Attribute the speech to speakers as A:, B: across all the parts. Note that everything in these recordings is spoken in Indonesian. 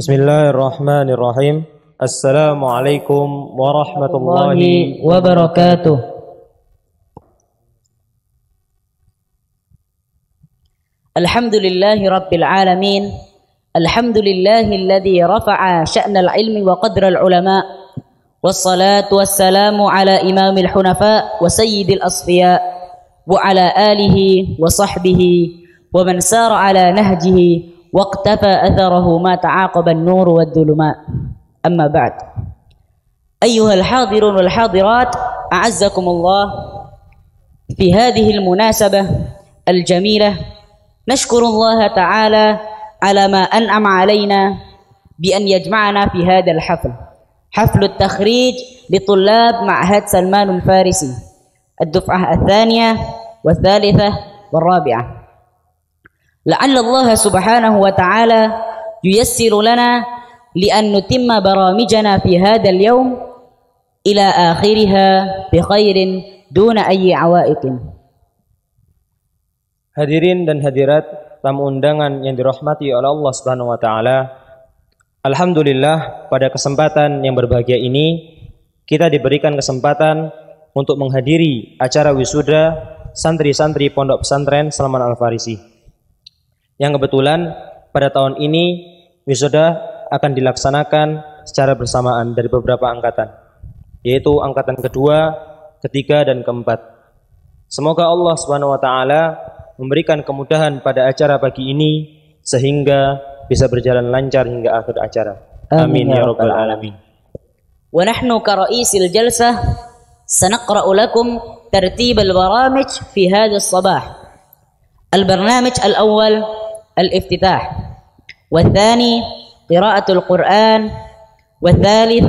A: Bismillahirrahmanirrahim. Assalamualaikum warahmatullahi
B: wabarakatuh. Alhamdulillahi rabbil alamin. Alhamdulillahilladzi rafa'a sya'nal ilmi wa qadral ulama. Wassalatu wassalamu ala imamil hunafa wa sayyidil asfiya wa ala alihi wa sahbihi wa man sara ala nahjihi واقتفى أثره ما تعاقب النور والظلماء أما بعد أيها الحاضرون والحاضرات أعزكم الله في هذه المناسبة الجميلة نشكر الله تعالى على ما أنعم علينا بأن يجمعنا في هذا الحفل حفل التخريج لطلاب معهد سلمان الفارسي الدفعة الثانية والثالثة والرابعة لعل الله سبحانه وتعالى ييسر لنا لأن نتم برامجنا في هذا اليوم إلى آخرها بخير دون أي عوائق.
A: Hadirin dan hadirat tamu undangan yang dirahmati oleh Allah Subhanahu wa taala. Alhamdulillah pada kesempatan yang berbahagia ini kita diberikan kesempatan untuk menghadiri acara wisuda santri-santri Pondok Pesantren Salman Al-Farisi. Yang kebetulan pada tahun ini wisuda akan dilaksanakan secara bersamaan dari beberapa angkatan, yaitu angkatan kedua, ketiga, dan keempat. Semoga Allah Subhanahu wa taala memberikan kemudahan pada acara pagi ini sehingga bisa berjalan lancar hingga akhir acara. Amin ya rabbal alamin.
B: Wa nahnu ka ra'isil jalsah sanaqra'u lakum tartib al-baramij fi hadha as-sabah. Al-barnamij al-awwal الافتتاح والثاني قراءة القرآن والثالث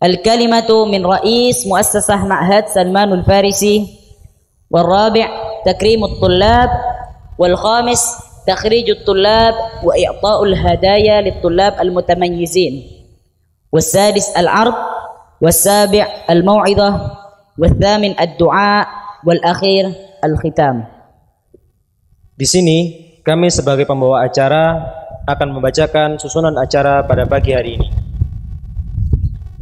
B: الكلمة من رئيس مؤسسة معهد سلمان الفارسي والرابع تكريم الطلاب والخامس تخريج الطلاب وإعطاء الهدايا للطلاب المتميزين والسادس العرض والسابع الموعظة والثامن الدعاء والأخير الختام.
A: Di sini kami sebagai pembawa acara akan membacakan susunan acara pada pagi hari ini.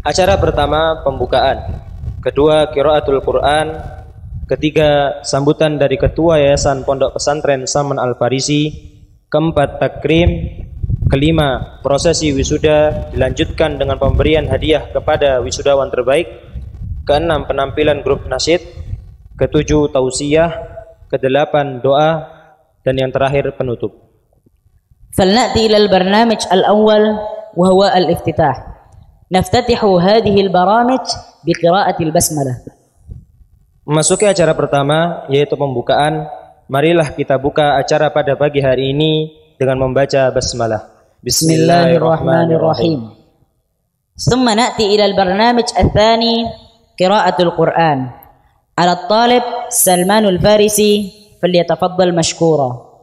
A: Acara pertama pembukaan, kedua qiraatul Quran, ketiga sambutan dari Ketua Yayasan Pondok Pesantren Salman Al-Farisi, keempat takrim, kelima prosesi wisuda dilanjutkan dengan pemberian hadiah kepada wisudawan terbaik, keenam penampilan grup nasyid, ketujuh tausiyah, kedelapan doa, dan yang terakhir penutup.
B: فلنأتي إلى البرنامج الأول وهو الافتتاح. نفتتح هذه البرامج بقراءة البسملة.
A: Memasuki acara pertama yaitu pembukaan. Marilah kita buka acara pada pagi hari ini dengan membaca basmalah.
B: Bismillahirrahmanirrahim. ثم نأتي إلى البرنامج الثاني قراءة القرآن. على الطالب سلمان الفارسي فليتفضل مشكورا.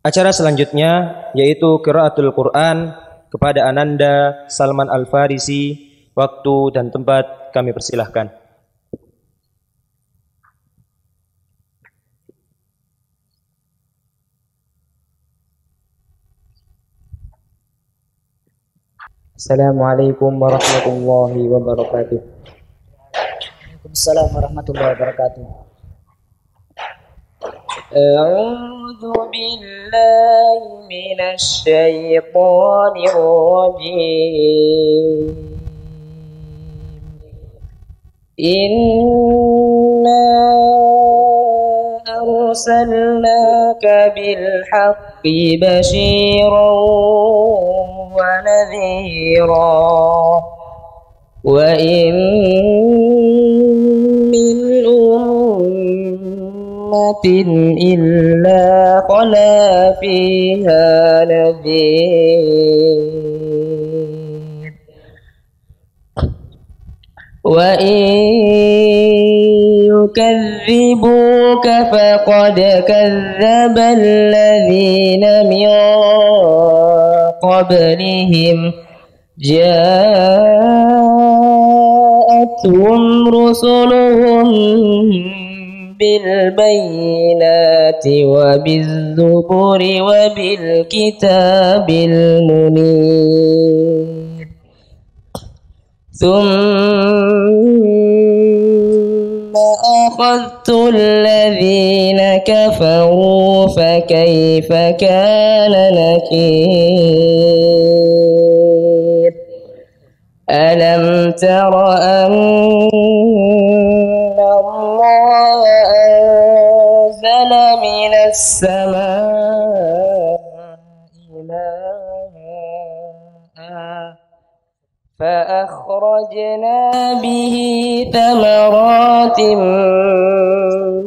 A: Acara selanjutnya yaitu qiraatul Quran kepada Ananda Salman Al-Farisi. Waktu dan tempat kami persilahkan. Assalamualaikum warahmatullahi wabarakatuh.
B: Waalaikumsalam warahmatullahi wabarakatuh.
C: أعوذ بالله من الشيطان الرجيم إنا أرسلناك بالحق بشيرا ونذيرا وإن من إلا خلا فيها نذير وإن يكذبوك فقد كذب الذين من قبلهم جاءتهم رسلهم بالبينات وبالزبر وبالكتاب المنير ثم أخذت الذين كفروا فكيف كان نكير ألم تر أن الله أنزل من السماء ماء فأخرجنا به ثمرات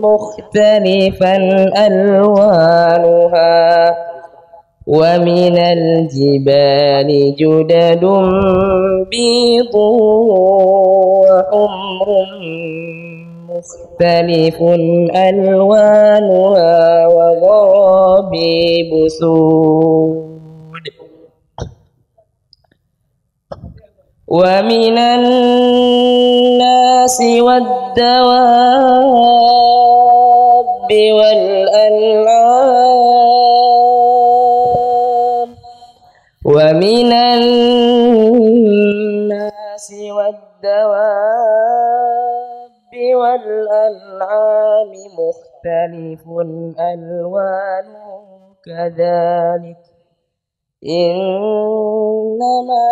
C: مختلفا ألوانها ومن الجبال جدد بيض وحمر مختلف ألوانها وغرابيب سود ومن الناس والدواب والأنعام ومن الناس والدواب والأنعام مختلف ألوانه كذلك إنما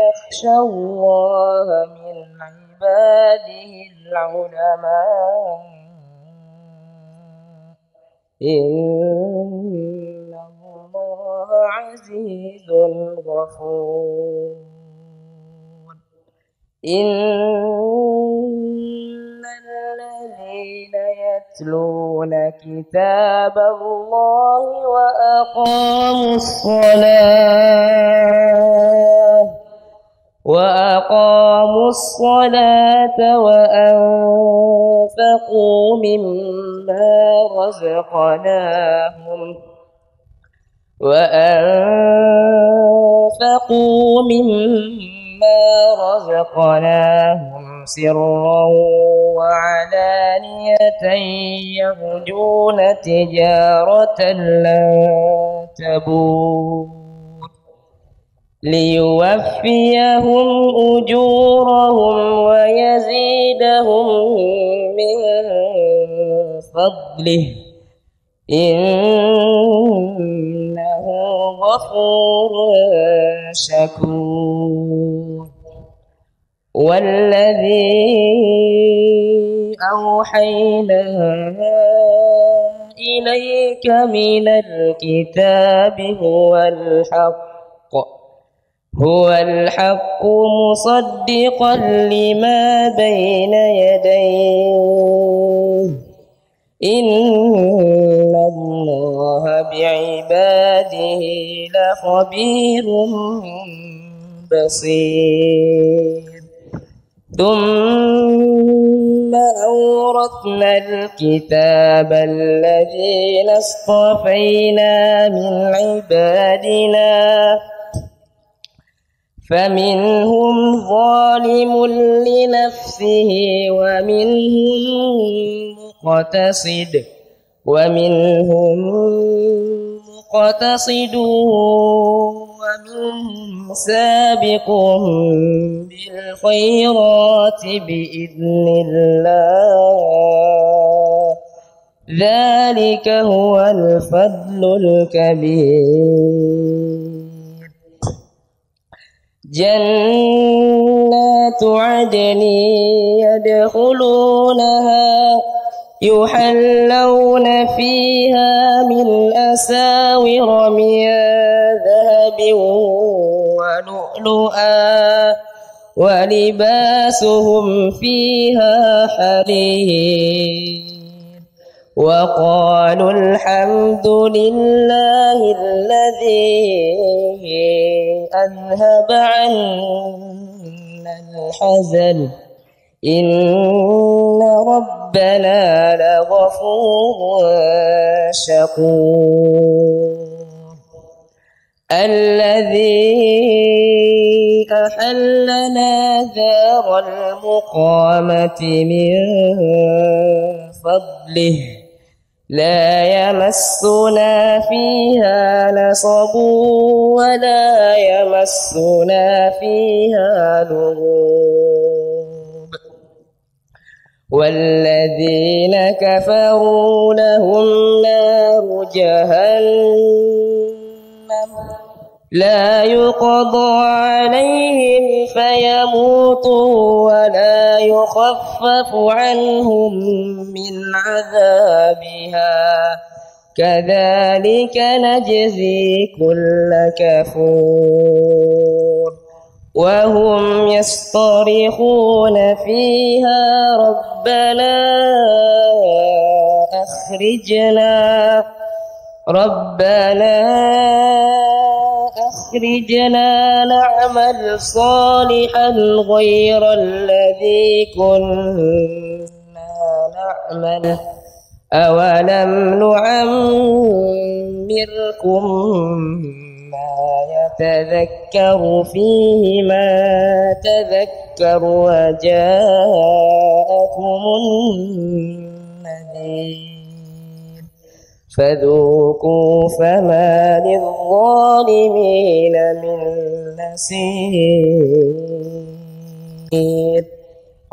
C: يخشى الله من عباده العلماء إن الله عزيز غفور إن الذين يتلون كتاب الله وأقاموا الصلاة وأنفقوا مما رزقناهم سرا وعلانية يرجون تجارة لن تبور ليوفيهم أجورهم ويزيدهم من فضله إنه غفور شكور والذي أوحينا إليك من الكتاب هو الحق مصدقا لما بين يديه إن الله بعباده لخبير بصير ثم أورثنا الكتاب الذين اصطفينا من عبادنا فمنهم ظالم لنفسه ومنهم مقتصد ومنهم سابق بالخيرات بإذن الله ذلك هو الفضل الكبير جنات عدن يدخلونها يحلون فيها من أساور من ذهب ولؤلؤا ولباسهم فيها حرير وقالوا الحمد لله الذي أذهب عنا الحزن إن ربنا لغفور شكور الذي أحلنا ذا دار المقامة من فضله لا يمسنا فيها نصب ولا يمسنا فيها لغوب والذين كفروا لهم نار جهنم لا يقضى عليهم فيموتوا ولا يخفف عنهم من عذابها كذلك نجزي كل كفور وهم يصطرخون فيها ربنا أخرجنا نعمل صالحا غير الذي كنا نعمل أولم نعمركم ما يتذكر فيه ما تذكر وجاءكم النذير فذوقوا فما للظالمين من نصير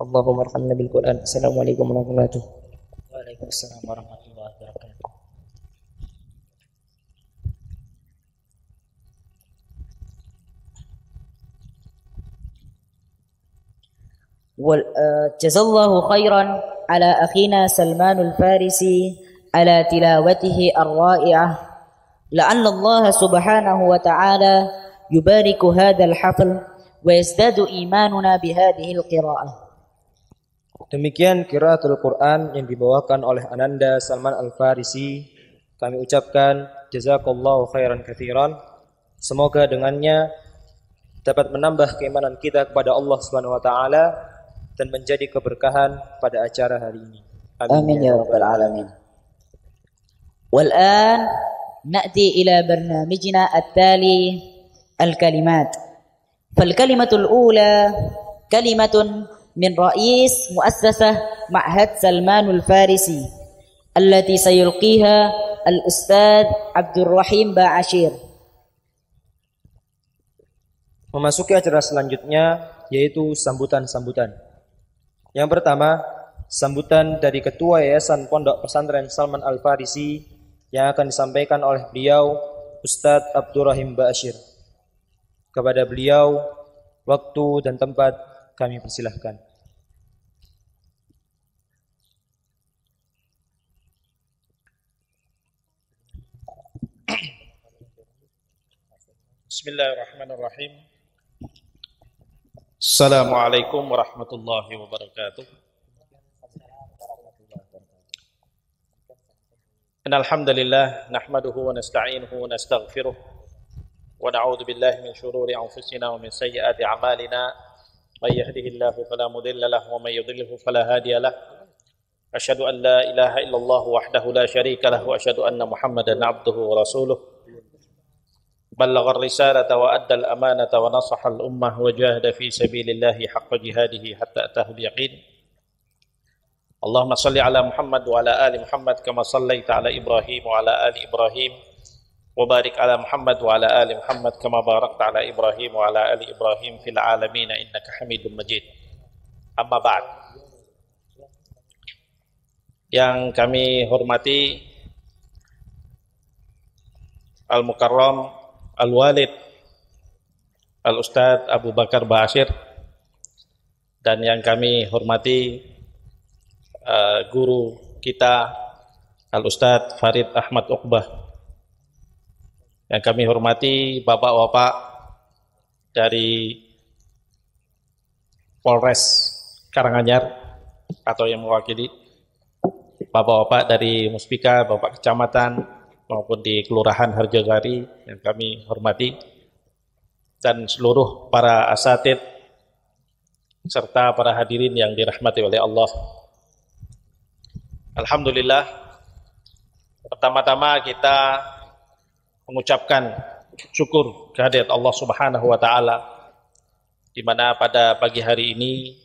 C: اللهم ارحمنا بالقرآن. Assalamualaikum warahmatullahi wabarakatuh.
A: Waalaikumsalam warahmatullahi wabarakatuh.
B: جزا الله خيرا على أخينا سلمان الفارسي على تلاوته الرائعة لعل الله سبحانه وتعالى يبارك هذا الحفل ويزداد إيماننا بهذه القراءة.
A: Demikian qiraatul Quran yang dibawakan oleh Ananda Salman Al-Farisi. Kami ucapkan jazakallahu khairan katsiran. Semoga dengannya dapat menambah keimanan kita kepada Allah Subhanahu wa taala dan menjadi keberkahan pada acara hari ini.
B: Amin ya rabbal alamin. والآن نأتي إلى برنامجنا التالي الكلمات. فالكلمة الأولى كلمة من رئيس مؤسسة معهد سلمان الفارسي التي سيلقيها الأستاذ عبد الرحيم باعشير.
A: Memasuki acara selanjutnya yaitu sambutan-sambutan. Yang pertama, sambutan dari Ketua Yayasan Pondok Pesantren Salman Al-Farisi yang akan disampaikan oleh beliau Ustadz Abdurrahim Ba'asyir. Kepada beliau, waktu dan tempat kami persilahkan.
D: Bismillahirrahmanirrahim. Assalamualaikum warahmatullahi wabarakatuh. Innal hamdalillah nahmaduhu wa nasta'inuhu wa nastaghfiruh wa na'udzu billahi min shururi anfusina wa min sayyiati a'malina may yahdihillahu fala mudilla lahu wa may yudlilhu fala hadiya lahu asyhadu an la ilaha illallah wahdahu la syarika lahu wa asyhadu anna muhammadan 'abduhu wa rasuluh ballagha ar-risalata wa adda al-amanata wa nasaha al-ummah wa jahada fi sabilillahi haqqa jihadihi hatta atahu al-yaqin. Allahumma salli ala Muhammad wa ala ali Muhammad kama sallaita ala Ibrahim wa ala ali Ibrahim wa barik ala Muhammad wa ala ali Muhammad kama barakta ala Ibrahim wa ala ali Ibrahim fil alamin innaka Hamidum Majid. Amma ba'd. Yang kami hormati Al-Mukarram Al-Walid Al-Ustadz Abu Bakar Ba'asyir dan yang kami hormati guru kita Al-Ustadz Farid Ahmad Uqbah, yang kami hormati bapak-bapak dari Polres Karanganyar atau yang mewakili bapak-bapak dari Muspika, bapak kecamatan maupun di Kelurahan Harjosari yang kami hormati, dan seluruh para asatid serta para hadirin yang dirahmati oleh Allah. Alhamdulillah, pertama-tama kita mengucapkan syukur kehadirat Allah Subhanahu wa taala di mana pada pagi hari ini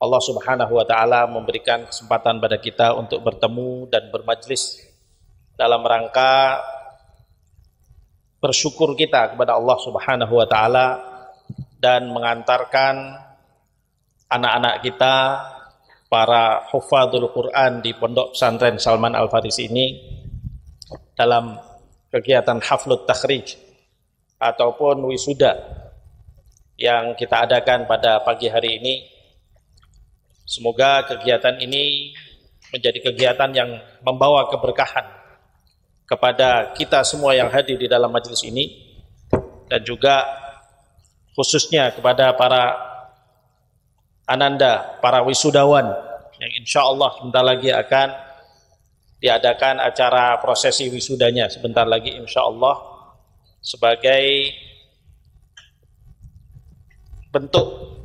D: Allah Subhanahu wa taala memberikan kesempatan pada kita untuk bertemu dan bermajlis dalam rangka bersyukur kita kepada Allah Subhanahu wa taala dan mengantarkan anak-anak kita para hufadzul Quran di Pondok Pesantren Salman Al Farisi ini dalam kegiatan haflut takhrij ataupun wisuda yang kita adakan pada pagi hari ini. Semoga kegiatan ini menjadi kegiatan yang membawa keberkahan kepada kita semua yang hadir di dalam majelis ini, dan juga khususnya kepada para ananda, para wisudawan yang insya Allah sebentar lagi akan diadakan acara prosesi wisudanya sebentar lagi insya Allah, sebagai bentuk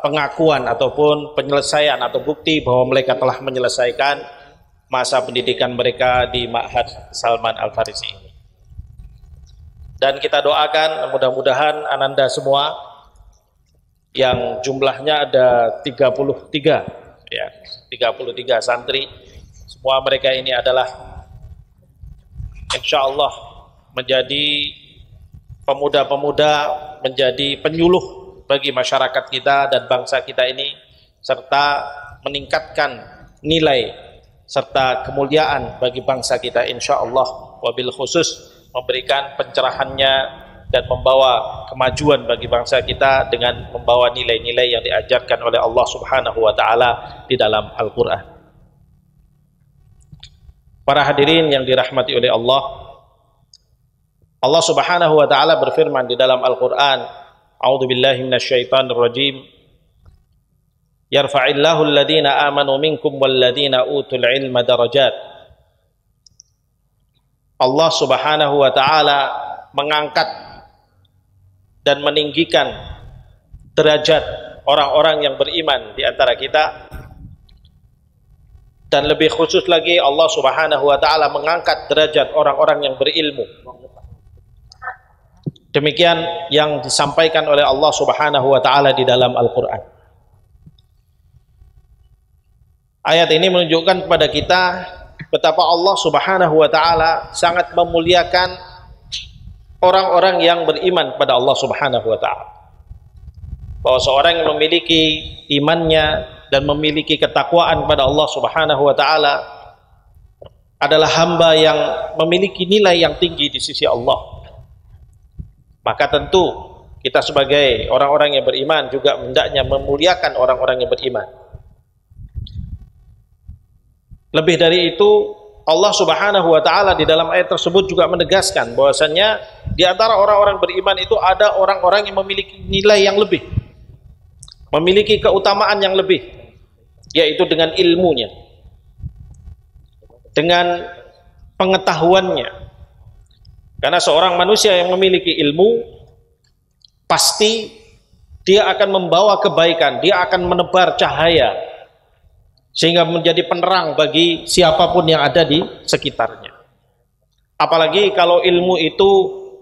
D: pengakuan ataupun penyelesaian atau bukti bahwa mereka telah menyelesaikan masa pendidikan mereka di Ma'had Salman Al Farisi ini. Dan kita doakan mudah-mudahan ananda semua yang jumlahnya ada 33 ya, 33 santri, semua mereka ini adalah insya Allah menjadi pemuda-pemuda, menjadi penyuluh bagi masyarakat kita dan bangsa kita ini, serta meningkatkan nilai serta kemuliaan bagi bangsa kita insya Allah, wabil khusus memberikan pencerahannya dan membawa kemajuan bagi bangsa kita dengan membawa nilai-nilai yang diajarkan oleh Allah Subhanahu wa taala di dalam Al-Qur'an. Para hadirin yang dirahmati oleh Allah, Allah Subhanahu wa taala berfirman di dalam Al-Qur'an, A'udzu billahi minasyaitonir rajim. Yarfa'illahu alladhina amanu minkum walladhina utul ilma darajat. Allah Subhanahu wa taala mengangkat dan meninggikan derajat orang-orang yang beriman di antara kita, dan lebih khusus lagi Allah Subhanahu wa taala mengangkat derajat orang-orang yang berilmu. Demikian yang disampaikan oleh Allah Subhanahu wa taala di dalam Al-Qur'an. Ayat ini menunjukkan kepada kita betapa Allah Subhanahu wa taala sangat memuliakan orang-orang yang beriman kepada Allah Subhanahu wa taala. Bahwa seorang yang memiliki imannya dan memiliki ketakwaan kepada Allah Subhanahu wa taala adalah hamba yang memiliki nilai yang tinggi di sisi Allah. Maka tentu kita sebagai orang-orang yang beriman juga hendaknya memuliakan orang-orang yang beriman. Lebih dari itu, Allah Subhanahu wa taala di dalam ayat tersebut juga menegaskan bahwasannya di antara orang-orang beriman itu ada orang-orang yang memiliki nilai yang lebih, memiliki keutamaan yang lebih, yaitu dengan ilmunya, dengan pengetahuannya. Karena seorang manusia yang memiliki ilmu, pasti dia akan membawa kebaikan, dia akan menebar cahaya, sehingga menjadi penerang bagi siapapun yang ada di sekitarnya. Apalagi kalau ilmu itu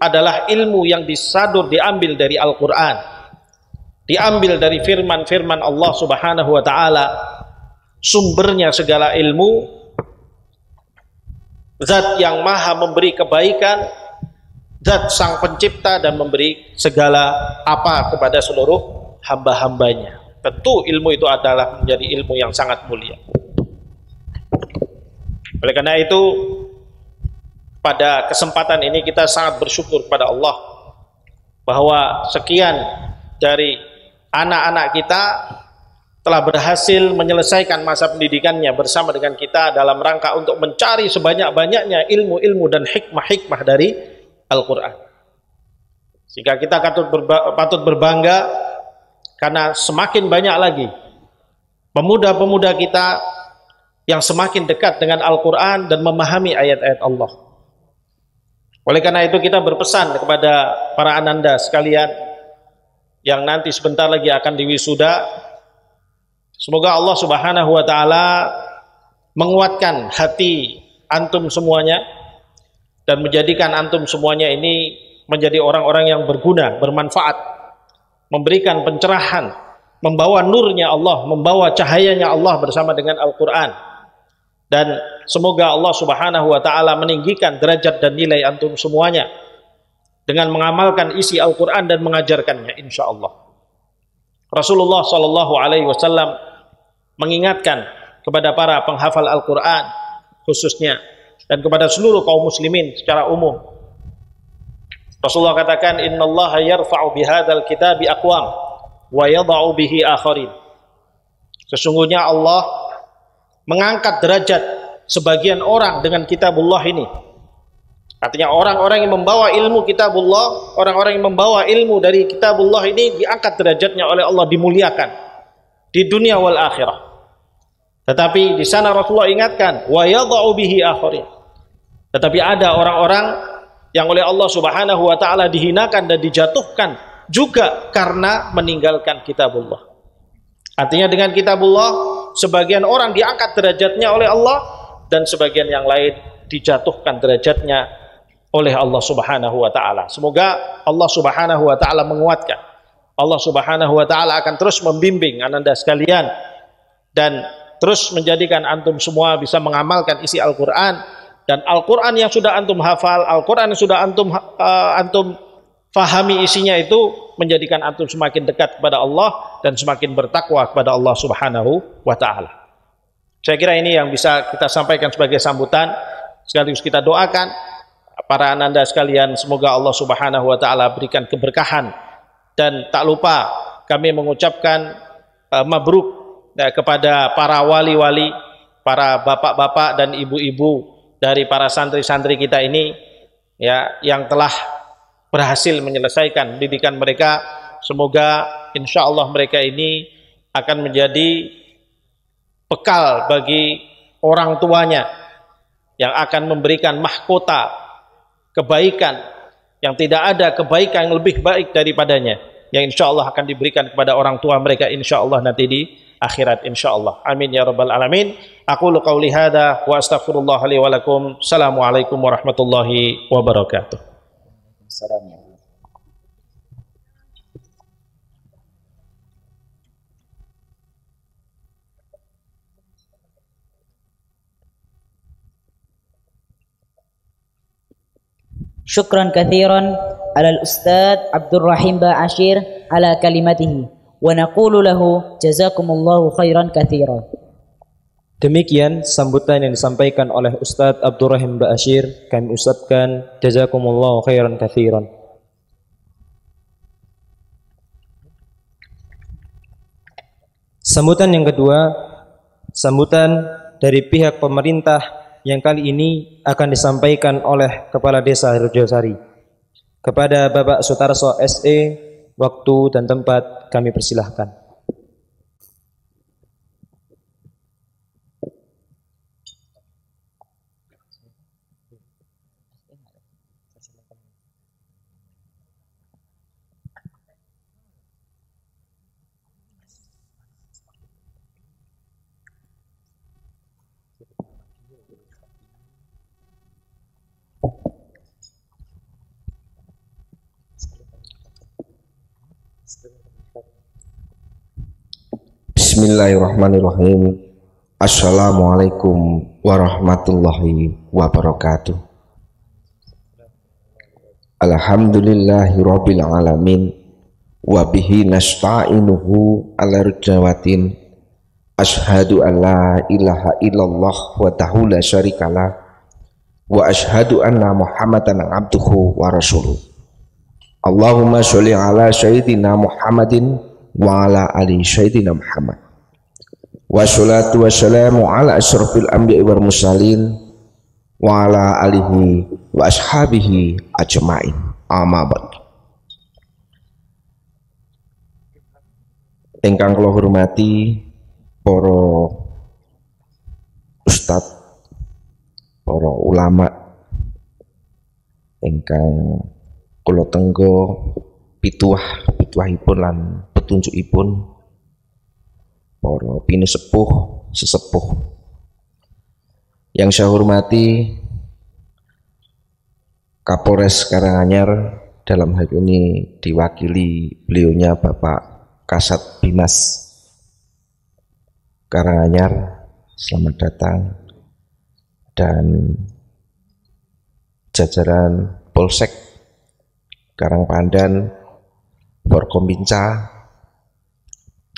D: adalah ilmu yang diambil dari Al-Quran, diambil dari firman-firman Allah Subhanahu wa ta'ala, sumbernya segala ilmu, zat yang maha memberi kebaikan, zat sang pencipta dan memberi segala apa kepada seluruh hamba-hambanya. Tentu ilmu itu adalah menjadi ilmu yang sangat mulia. Oleh karena itu, pada kesempatan ini kita sangat bersyukur kepada Allah bahwa sekian dari anak-anak kita telah berhasil menyelesaikan masa pendidikannya bersama dengan kita dalam rangka untuk mencari sebanyak-banyaknya ilmu-ilmu dan hikmah-hikmah dari Al-Quran. Sehingga kita patut berbangga karena semakin banyak lagi pemuda-pemuda kita yang semakin dekat dengan Al-Quran dan memahami ayat-ayat Allah. Oleh karena itu kita berpesan kepada para ananda sekalian yang nanti sebentar lagi akan diwisuda, semoga Allah Subhanahu wa ta'ala menguatkan hati antum semuanya dan menjadikan antum semuanya ini menjadi orang-orang yang berguna, bermanfaat, memberikan pencerahan, membawa nurnya Allah, membawa cahayanya Allah bersama dengan Al-Quran. Dan semoga Allah Subhanahu wa ta'ala meninggikan derajat dan nilai antum semuanya dengan mengamalkan isi Al-Quran dan mengajarkannya, insya Allah. Rasulullah Shallallahu Alaihi Wasallam mengingatkan kepada para penghafal Al-Quran khususnya dan kepada seluruh kaum muslimin secara umum. Rasulullah katakan, innallaha yarfa'u bihadzal kitabi aqwam wa yadha'u bihi akharin. Sesungguhnya Allah mengangkat derajat sebagian orang dengan kitabullah ini. Artinya orang-orang yang membawa ilmu kitabullah, orang-orang yang membawa ilmu dari kitabullah ini diangkat derajatnya oleh Allah, dimuliakan di dunia wal akhirah. Tetapi di sana Rasulullah ingatkan, wa yadha'u bihi akharin. Tetapi ada orang-orang yang oleh Allah Subhanahu wa ta'ala dihinakan dan dijatuhkan juga karena meninggalkan kitabullah. Artinya dengan kitabullah sebagian orang diangkat derajatnya oleh Allah dan sebagian yang lain dijatuhkan derajatnya oleh Allah Subhanahu wa ta'ala. Semoga Allah Subhanahu wa ta'ala menguatkan. Allah Subhanahu wa ta'ala akan terus membimbing ananda sekalian dan terus menjadikan antum semua bisa mengamalkan isi Al-Quran, dan Al-Quran yang sudah antum hafal, Al-Quran yang sudah antum fahami isinya itu menjadikan antum semakin dekat kepada Allah dan semakin bertakwa kepada Allah Subhanahu wa ta'ala. Saya kira ini yang bisa kita sampaikan sebagai sambutan, sekaligus kita doakan para ananda sekalian, semoga Allah Subhanahu wa ta'ala berikan keberkahan. Dan tak lupa kami mengucapkan mabruk kepada para wali-wali, para bapak-bapak dan ibu-ibu dari para santri-santri kita ini, ya, yang telah berhasil menyelesaikan pendidikan mereka. Semoga insya Allah mereka ini akan menjadi bekal bagi orang tuanya yang akan memberikan mahkota kebaikan, yang tidak ada kebaikan yang lebih baik daripadanya, yang insya Allah akan diberikan kepada orang tua mereka insya Allah nanti di akhirat insya Allah. Amin ya rabbal alamin. Aqulu qawli hadha wa astaghfirullah li wa lakum. Assalamualaikum warahmatullahi wabarakatuh.
B: Syukran kathiran ala al-Ustadz Abdul Rahim Ba'ashir ala kalimatihi wa naqulu lahu jazakumullahu khairan kathiran.
A: Demikian sambutan yang disampaikan oleh Ustadz Abdul Rahim Ba'ashir, kami ucapkan jazakumullahu khairan kathiran. Sambutan yang kedua, sambutan dari pihak pemerintah yang kali ini akan disampaikan oleh Kepala Desa Harjosari. Kepada Bapak Sutarso SE, waktu dan tempat kami persilahkan.
E: Bismillahirrahmanirrahim. Assalamualaikum warahmatullahi wabarakatuh. Alhamdulillahi rabbil alamin, wa bihi nasta'inuhu ala rijawatin. Ashhadu an la ilaha illallah wahdahu la syarikalah, wa ashhadu anna Muhammadan abduhu wa rasuluh. Allahumma sholli ala sayyidina Muhammadin wa ala ali sayyidina Muhammad. Wassalatu wassalamu ala asyrafil anbiya'i wal mursalin wa ala alihi wa ashabihi ajma'in. Amma ba'du. Ingkang kula hormati para ustadz, para ulama ingkang kula tenggo pituahipun lan petunjukipun, para pinisepuh sesepuh yang saya hormati Kapolres Karanganyar dalam hal ini diwakili beliaunya Bapak Kasat Bimas Karanganyar, selamat datang, dan jajaran Polsek Karangpandan, Forkompinca,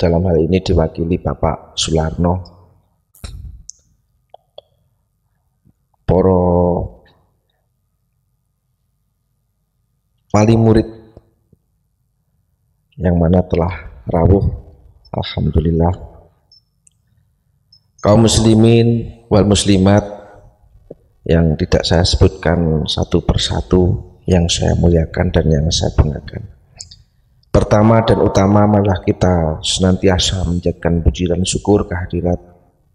E: dalam hal ini diwakili Bapak Sularno, poro wali murid yang mana telah rawuh, alhamdulillah, kaum muslimin wal muslimat yang tidak saya sebutkan satu persatu, yang saya muliakan dan yang saya banggakan. Pertama dan utama malah kita senantiasa menjadikan puji dan syukur kehadirat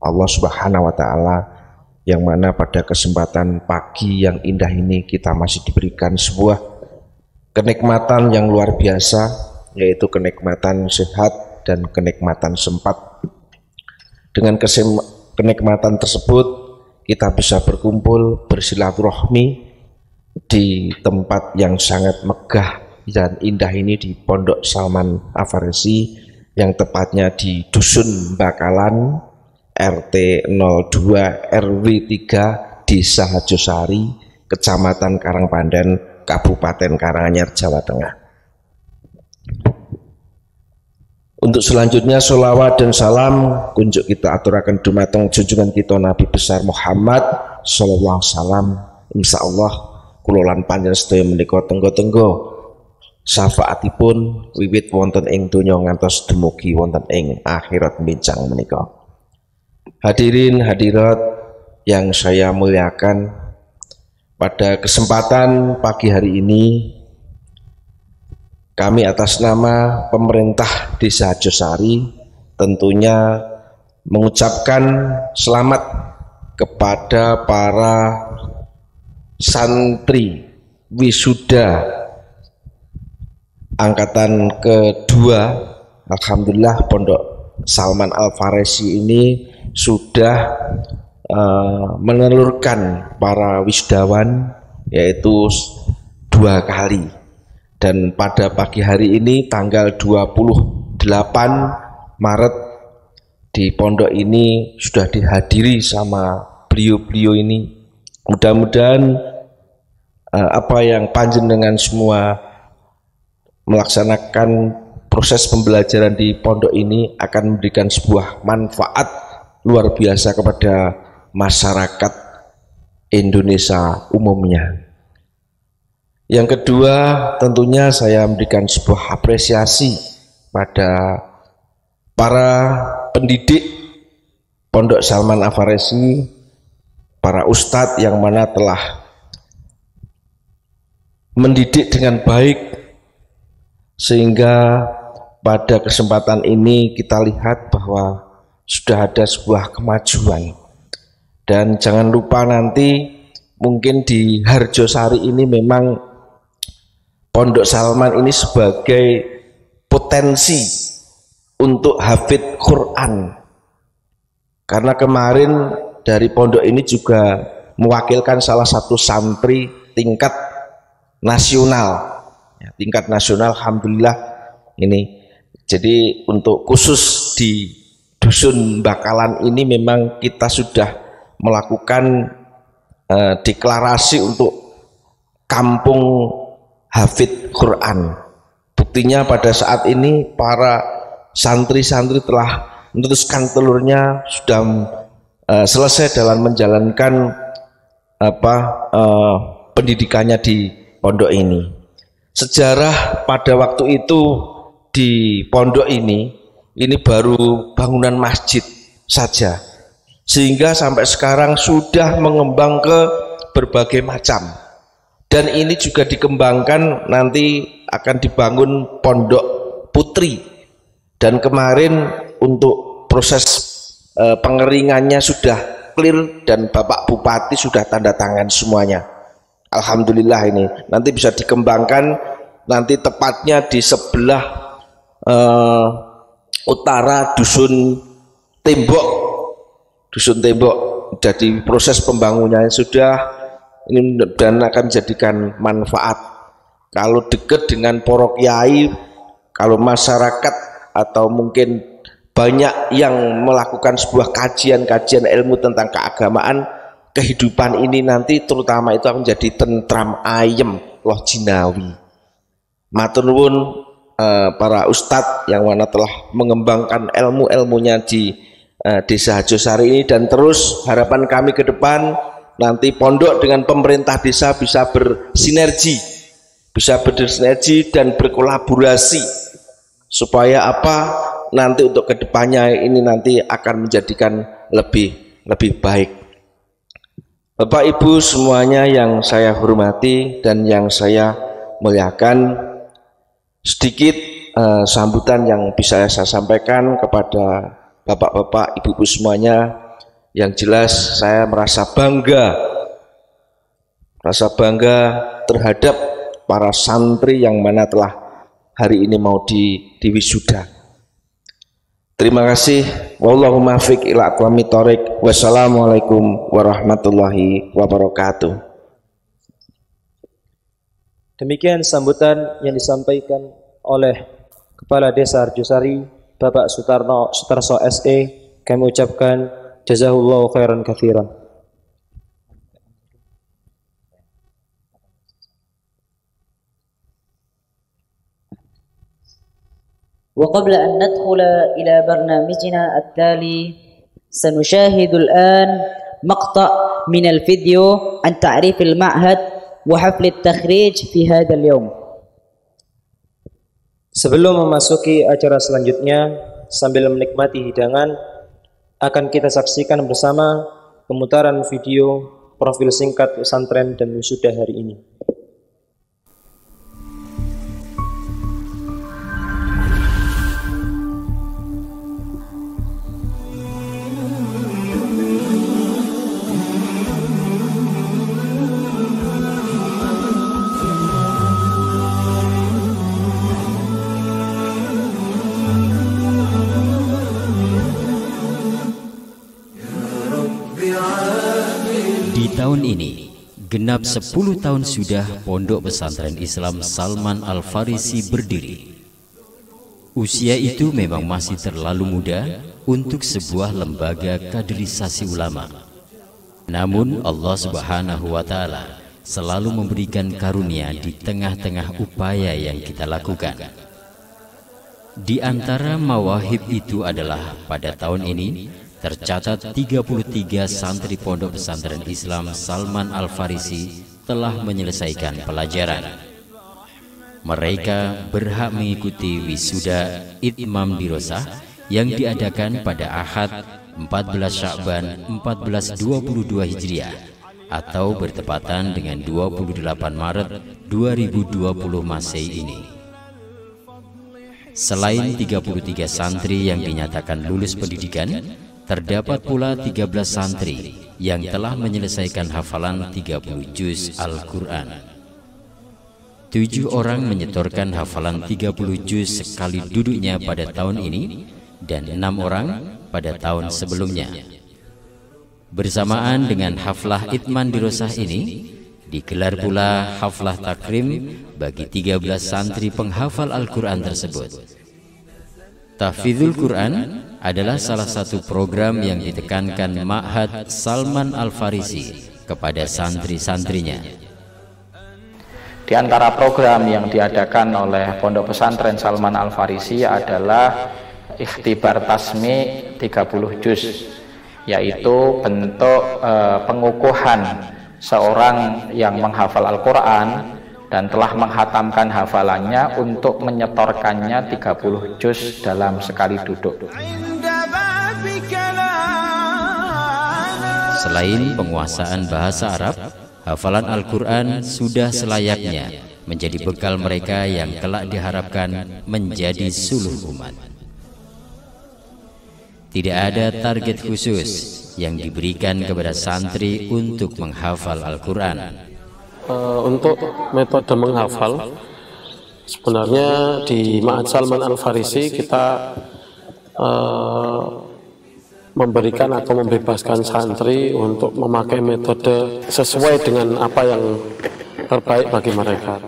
E: Allah Subhanahu wa Ta'ala, yang mana pada kesempatan pagi yang indah ini kita masih diberikan sebuah kenikmatan yang luar biasa, yaitu kenikmatan sehat dan kenikmatan sempat. Dengan kenikmatan tersebut kita bisa berkumpul bersilaturahmi di tempat yang sangat megah dan indah ini, di Pondok Salman Al-Farisi, yang tepatnya di Dusun Bakalan, RT 02 RW 3, Desa Hajosari, Kecamatan Karangpandan, Kabupaten Karanganyar, Jawa Tengah. Untuk selanjutnya sholawat dan salam kunjuk kita aturakan dumateng junjungan kita Nabi besar Muhammad sallallahu alaihi wasallam. Insyaallah kula lan panjenengan sedaya menika tenggo-tenggo syafaatipun wiwit wonten ing donya ngantos dumugi wonten ing akhirat bincang menika. Hadirin hadirat yang saya muliakan, pada kesempatan pagi hari ini kami atas nama pemerintah Desa Hajosari tentunya mengucapkan selamat kepada para santri wisuda angkatan kedua. Alhamdulillah Pondok Salman Al-Farisi ini sudah menelurkan para wisudawan, yaitu 2 kali. Dan pada pagi hari ini tanggal 28 Maret di pondok ini sudah dihadiri sama beliau-beliau ini. Mudah-mudahan apa yang panjenengan semua melaksanakan proses pembelajaran di pondok ini akan memberikan sebuah manfaat luar biasa kepada masyarakat Indonesia umumnya. Yang kedua, tentunya saya memberikan sebuah apresiasi pada para pendidik Pondok Salman Al-Farisi, para ustadz yang mana telah mendidik dengan baik, sehingga pada kesempatan ini kita lihat bahwa sudah ada sebuah kemajuan. Dan jangan lupa nanti mungkin di Harjosari ini memang Pondok Salman ini sebagai potensi untuk hafid Quran, karena kemarin dari pondok ini juga mewakilkan salah satu santri tingkat nasional, ya, tingkat nasional, alhamdulillah ini. Jadi untuk khusus di Dusun Bakalan ini memang kita sudah melakukan deklarasi untuk kampung hafid Quran. Buktinya pada saat ini para santri-santri telah meneruskan telurnya, sudah selesai dalam menjalankan pendidikannya di pondok ini. Sejarah pada waktu itu di pondok ini baru bangunan masjid saja, sehingga sampai sekarang sudah mengembang ke berbagai macam. Dan ini juga dikembangkan, nanti akan dibangun pondok putri. Dan kemarin untuk proses pengeringannya sudah clear dan Bapak Bupati sudah tanda tangan semuanya. Alhamdulillah ini nanti bisa dikembangkan, nanti tepatnya di sebelah utara Dusun Tembok. Jadi proses pembangunannya sudah ini dan akan menjadikan manfaat. Kalau dekat dengan para kiai, kalau masyarakat atau mungkin banyak yang melakukan sebuah kajian-kajian ilmu tentang keagamaan, kehidupan ini nanti terutama itu akan menjadi tentram ayem loh jinawi. Matur nuwun para ustadz yang mana telah mengembangkan ilmu-ilmunya di Desa Hajosari ini, dan terus harapan kami ke depan nanti pondok dengan pemerintah desa bisa bersinergi dan berkolaborasi supaya apa nanti untuk kedepannya ini nanti akan menjadikan lebih baik. Bapak Ibu semuanya yang saya hormati dan yang saya muliakan, sedikit sambutan yang bisa saya sampaikan kepada bapak-bapak, ibu-ibu semuanya. Yang jelas saya merasa bangga terhadap para santri yang mana telah hari ini mau diwisuda. Terima kasih. Wallahu muwaffiq ila aqwamit thoriq. Wassalamualaikum warahmatullahi wabarakatuh.
A: Demikian sambutan yang disampaikan oleh Kepala Desa Arjosari, Bapak Sutarso SE. Kami ucapkan jazahullahu khairan katsiran.
B: وقبل أن ندخل إلى برنامجنا التالي سنشاهد الآن مقطع من الفيديو عن تعريف المعهد وحفل التخريج في هذا اليوم.
A: Sebelum memasuki acara selanjutnya, sambil menikmati hidangan, akan kita saksikan bersama pemutaran video profil singkat pesantren dan wisuda hari ini.
F: Di tahun ini, genap 10 tahun sudah Pondok Pesantren Islam Salman Al-Farisi berdiri. Usia itu memang masih terlalu muda untuk sebuah lembaga kaderisasi ulama. Namun Allah Subhanahu wa Ta'ala selalu memberikan karunia di tengah-tengah upaya yang kita lakukan. Di antara mawahib itu adalah pada tahun ini tercatat 33 santri Pondok Pesantren Islam Salman Al-Farisi telah menyelesaikan pelajaran. Mereka berhak mengikuti wisuda Itmam Dirosah yang diadakan pada Ahad 14 Sya'ban 1422 Hijriah atau bertepatan dengan 28 Maret 2020 Masehi ini. Selain 33 santri yang dinyatakan lulus pendidikan, terdapat pula 13 santri yang telah menyelesaikan hafalan 30 juz Al-Quran. 7 orang menyetorkan hafalan 30 juz sekali duduknya pada tahun ini dan 6 orang pada tahun sebelumnya. Bersamaan dengan haflah Itman Dirosah ini, digelar pula haflah takrim bagi 13 santri penghafal Al-Quran tersebut. Tahfidzul Quran adalah salah satu program yang ditekankan Ma'had Salman Al-Farisi kepada santri-santrinya.
G: Di antara program yang diadakan oleh Pondok Pesantren Salman Al-Farisi adalah ikhtibar tasmi 30 juz, yaitu bentuk pengukuhan seorang yang menghafal Al-Quran dan telah menghatamkan hafalannya untuk menyetorkannya 30 juz dalam sekali duduk.
F: Selain penguasaan bahasa Arab, hafalan Al-Quran sudah selayaknya menjadi bekal mereka yang kelak diharapkan menjadi suluh umat. Tidak ada target khusus yang diberikan kepada santri untuk menghafal Al-Quran.
H: Untuk metode menghafal, sebenarnya di Ma'had Salman Al-Farisi kita memberikan atau membebaskan santri untuk memakai metode sesuai dengan apa yang terbaik bagi mereka.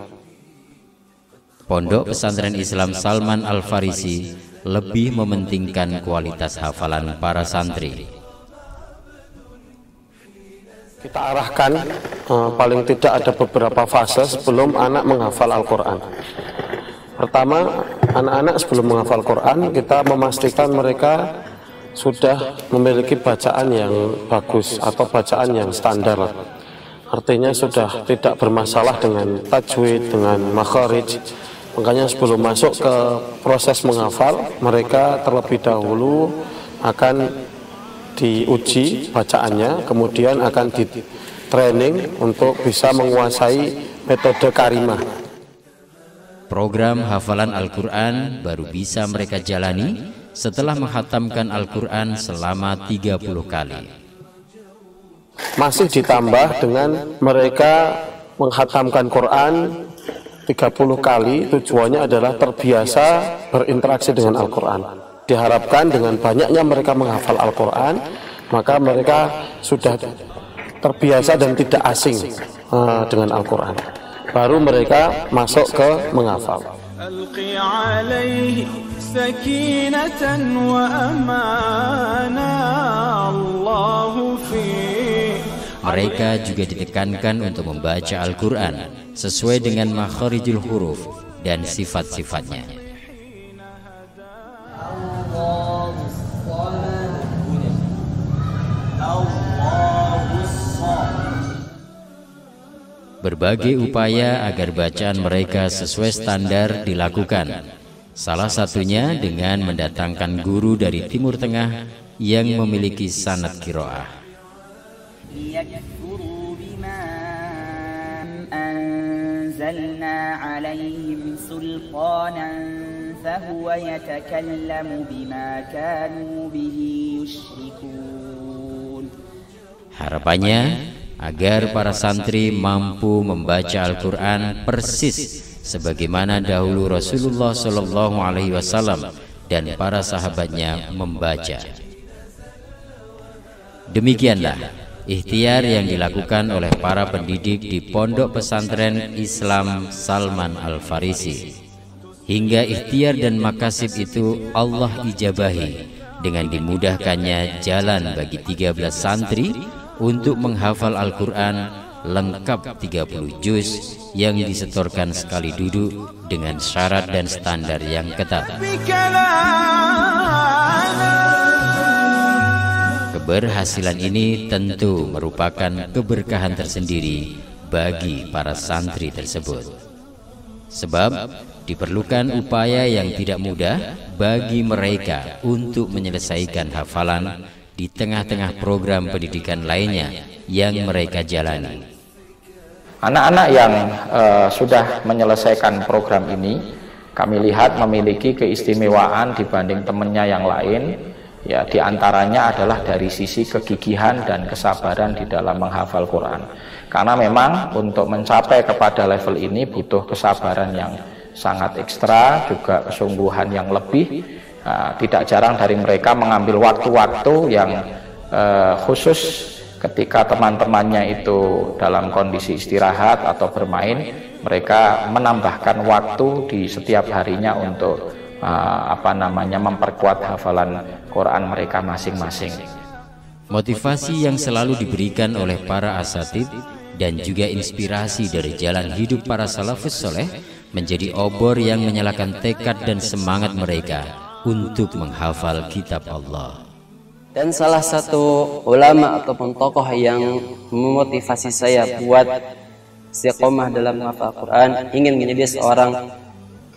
F: Pondok Pesantren Islam Salman Al-Farisi lebih mementingkan kualitas hafalan para santri.
H: Kita arahkan paling tidak ada beberapa fase sebelum anak menghafal Al-Quran. Pertama, anak-anak sebelum menghafal Quran, kita memastikan mereka sudah memiliki bacaan yang bagus atau bacaan yang standar. Artinya sudah tidak bermasalah dengan tajwid, dengan makharij. Makanya sebelum masuk ke proses menghafal, mereka terlebih dahulu akan diuji bacaannya, kemudian akan di training untuk bisa menguasai metode karimah.
F: Program hafalan Al-Quran baru bisa mereka jalani setelah menghatamkan Al-Quran selama 30 kali.
H: Masih ditambah dengan mereka menghatamkan Quran 30 kali, tujuannya adalah terbiasa berinteraksi dengan Al-Quran. Diharapkan dengan banyaknya mereka menghafal Al-Quran, maka mereka sudah terbiasa dan tidak asing dengan Al-Quran. Baru mereka masuk ke menghafal.
F: Mereka juga ditekankan untuk membaca Al-Quran sesuai dengan makharijul huruf dan sifat-sifatnya. Berbagai upaya agar bacaan mereka sesuai standar dilakukan. Salah satunya dengan mendatangkan guru dari Timur Tengah yang memiliki sanad qiraah. Harapannya agar para santri mampu membaca Al-Quran persis sebagaimana dahulu Rasulullah SAW dan para sahabatnya membaca. Demikianlah ikhtiar yang dilakukan oleh para pendidik di Pondok Pesantren Islam Salman Al-Farisi. Hingga ikhtiar dan makasib itu Allah ijabahi dengan dimudahkannya jalan bagi 13 santri untuk menghafal Al-Quran lengkap 30 juz yang disetorkan sekali duduk dengan syarat dan standar yang ketat. Keberhasilan ini tentu merupakan keberkahan tersendiri bagi para santri tersebut. Sebab diperlukan upaya yang tidak mudah bagi mereka untuk menyelesaikan hafalan di tengah-tengah program pendidikan lainnya yang mereka jalani.
G: Anak-anak yang sudah menyelesaikan program ini, kami lihat memiliki keistimewaan dibanding temannya yang lain. Ya, diantaranya adalah dari sisi kegigihan dan kesabaran di dalam menghafal Quran. Karena memang untuk mencapai kepada level ini butuh kesabaran yang sangat ekstra, juga kesungguhan yang lebih. Tidak jarang dari mereka mengambil waktu-waktu yang khusus ketika teman-temannya itu dalam kondisi istirahat atau bermain, mereka menambahkan waktu di setiap harinya untuk memperkuat hafalan Quran mereka masing-masing.
F: Motivasi yang selalu diberikan oleh para asatid dan juga inspirasi dari jalan hidup para salafus soleh menjadi obor yang menyalakan tekad dan semangat mereka untuk menghafal kitab Allah.
I: Dan salah satu ulama ataupun tokoh yang memotivasi saya buat istiqomah dalam menghafal Quran, ingin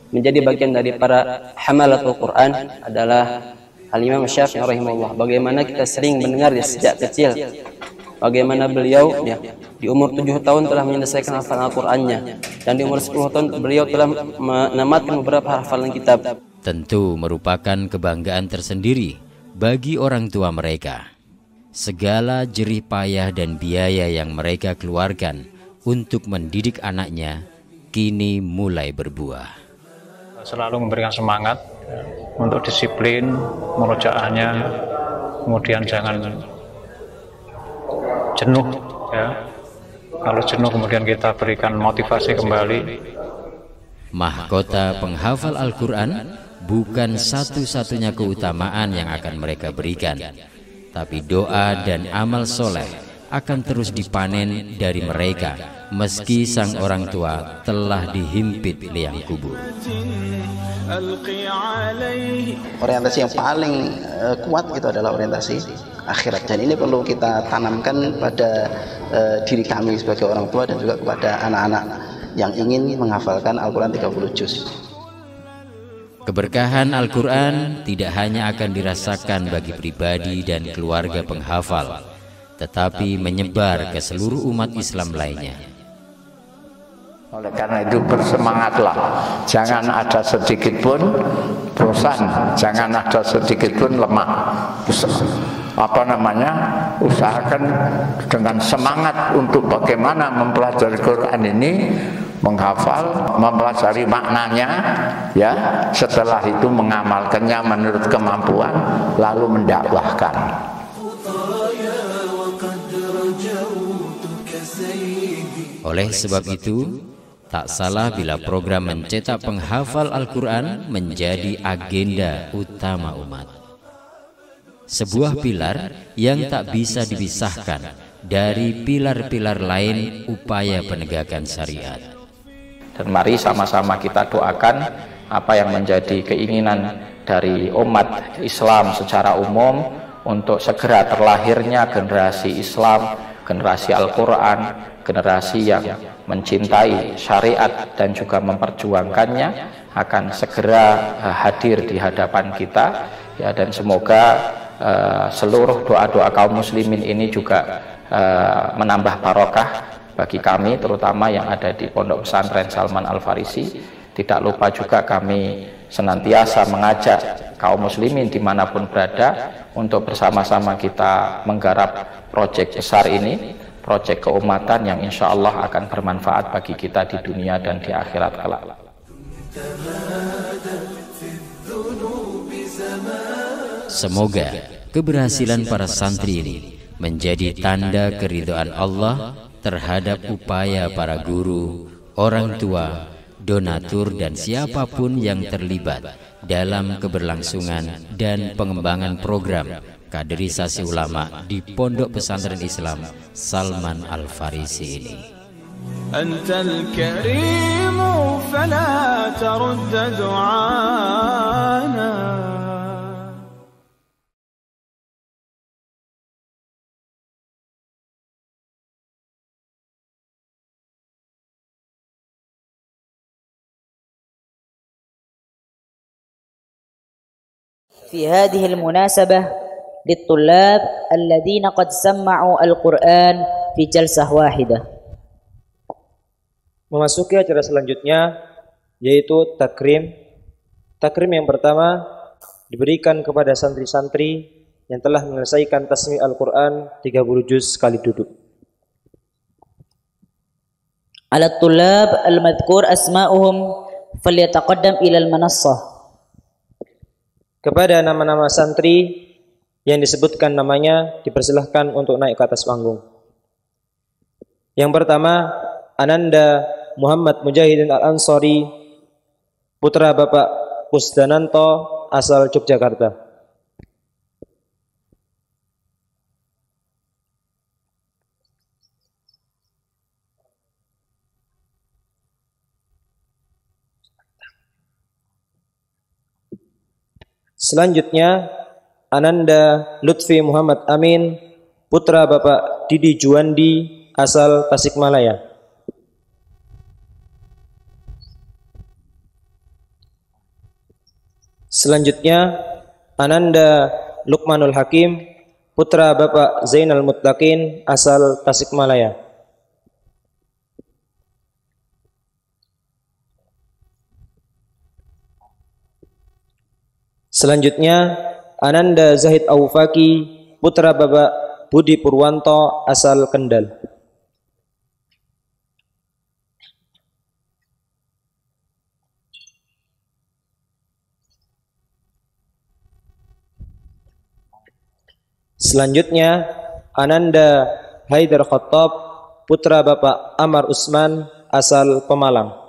I: menjadi bagian dari para hamalatul Quran adalah Al-Imam Syafi'i rahimahullah. Bagaimana kita sering mendengar sejak kecil, bagaimana beliau di umur 7 tahun telah menyelesaikan hafalan Al-Qur'annya, dan di umur 10 tahun beliau telah menamatkan beberapa hafalan kitab.
F: Tentu merupakan kebanggaan tersendiri bagi orang tua mereka. Segala jerih payah dan biaya yang mereka keluarkan untuk mendidik anaknya kini mulai berbuah.
J: Selalu memberikan semangat untuk disiplin murojaahnya, kemudian jangan jenuh ya. Kalau jenuh kemudian kita berikan motivasi kembali,
F: Mahkota penghafal Al-Quran bukan satu-satunya keutamaan yang akan mereka berikan, tapi doa dan amal soleh akan terus dipanen dari mereka meski sang orang tua telah dihimpit liang kubur.
K: Orientasi yang paling kuat itu adalah orientasi akhirat, dan ini perlu kita tanamkan pada diri kami sebagai orang tua dan juga kepada anak-anak yang ingin menghafalkan Al-Quran 30 juz.
F: Keberkahan Al-Quran tidak hanya akan dirasakan bagi pribadi dan keluarga penghafal, tetapi menyebar ke seluruh umat Islam lainnya.
G: Oleh karena itu bersemangatlah, jangan ada sedikit pun bosan, jangan ada sedikit pun lemah. Usahakan dengan semangat untuk bagaimana mempelajari Quran ini, menghafal, mempelajari maknanya, ya. Setelah itu mengamalkannya menurut kemampuan, lalu mendakwahkan.
F: Oleh sebab itu, tak salah bila program mencetak penghafal Al-Quran menjadi agenda utama umat. Sebuah pilar yang tak bisa dipisahkan dari pilar-pilar lain upaya penegakan syariat.
G: Dan mari sama-sama kita doakan apa yang menjadi keinginan dari umat Islam secara umum untuk segera terlahirnya generasi Islam, generasi Al-Quran, generasi yang mencintai syariat dan juga memperjuangkannya akan segera hadir di hadapan kita, ya. Dan semoga seluruh doa-doa kaum muslimin ini juga menambah barokah bagi kami, terutama yang ada di Pondok Pesantren Salman Al-Farisi. Tidak lupa juga kami senantiasa mengajak kaum muslimin dimanapun berada untuk bersama-sama kita menggarap proyek besar ini, proyek keumatan yang insya Allah akan bermanfaat bagi kita di dunia dan di akhirat kelak.
F: Semoga keberhasilan para santri ini menjadi tanda keridhaan Allah terhadap upaya para guru, orang tua, donatur dan siapapun yang terlibat dalam keberlangsungan dan pengembangan program kaderisasi ulama di Pondok Pesantren Islam Salman Al-Farisi ini.
L: Antal Karim fala tarudd du'ana.
B: في هذه المناسبة للطلاب الذين قد سمعوا القرآن في جلسة واحدة.
A: Memasuki acara selanjutnya yaitu takrim. Takrim yang pertama diberikan kepada santri-santri yang telah menyelesaikan tasmi' Al-Quran 30 juz sekali duduk.
B: على الطلاب المذكور أسماؤهم فليتقدم إلى المنصة.
A: Kepada nama-nama santri yang disebutkan namanya dipersilahkan untuk naik ke atas panggung. Yang pertama, Ananda Muhammad Mujahidin Al-Ansari, putra Bapak Kusdananto, asal Yogyakarta. Selanjutnya, Ananda Lutfi Muhammad Amin, putra Bapak Didi Juwandi, asal Tasikmalaya. Selanjutnya, Ananda Lukmanul Hakim, putra Bapak Zainal Muttaqin, asal Tasikmalaya. Selanjutnya, Ananda Zahid Aufaki, putra Bapak Budi Purwanto, asal Kendal. Selanjutnya, Ananda Haidar Khattab, putra Bapak Amar Usman, asal Pemalang.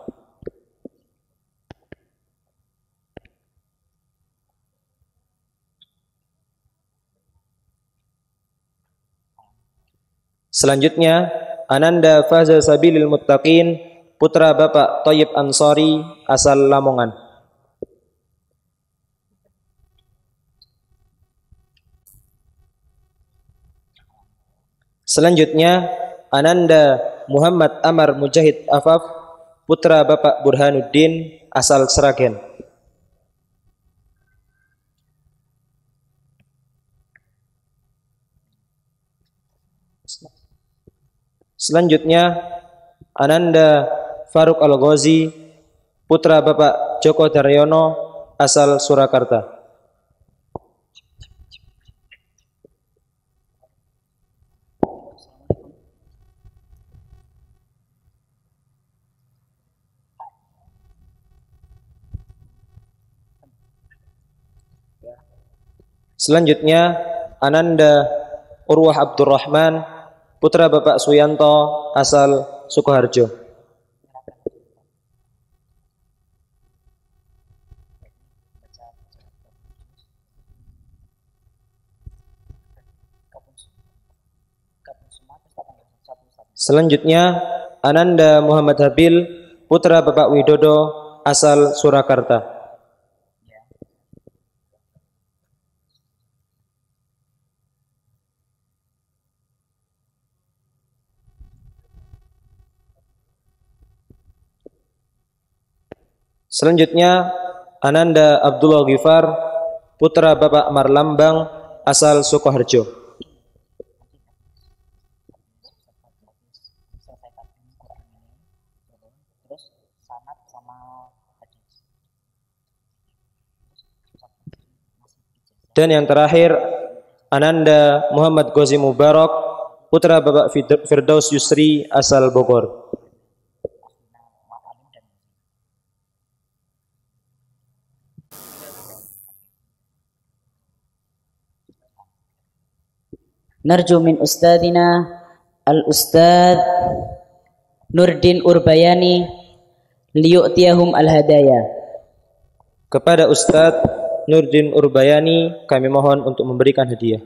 A: Selanjutnya, Ananda Faza Sabilil Muttaqin, putra Bapak Thayyib Ansari, asal Lamongan. Selanjutnya, Ananda Muhammad Amar Mujahid Afaf, putra Bapak Burhanuddin, asal Sragen. Selanjutnya, Ananda Faruk Al-Ghazi, putra Bapak Joko Daryono, asal Surakarta. Selanjutnya, Ananda Urwah Abdurrahman, putra Bapak Suyanto, asal Sukoharjo. Selanjutnya, Ananda Muhammad Habil, putra Bapak Widodo, asal Surakarta. Selanjutnya, Ananda Abdullah Ghifar, putra Bapak Marlambang, asal Sukoharjo. Dan yang terakhir, Ananda Muhammad Ghazi Mubarak, putra Bapak Firdaus Yusri, asal Bogor.
B: Narju min ustadina al-ustad Nurdin Urbayani liyu'tiyahum al-hadaya.
A: Kepada Ustadz Nurdin Urbayani kami mohon untuk memberikan hadiah.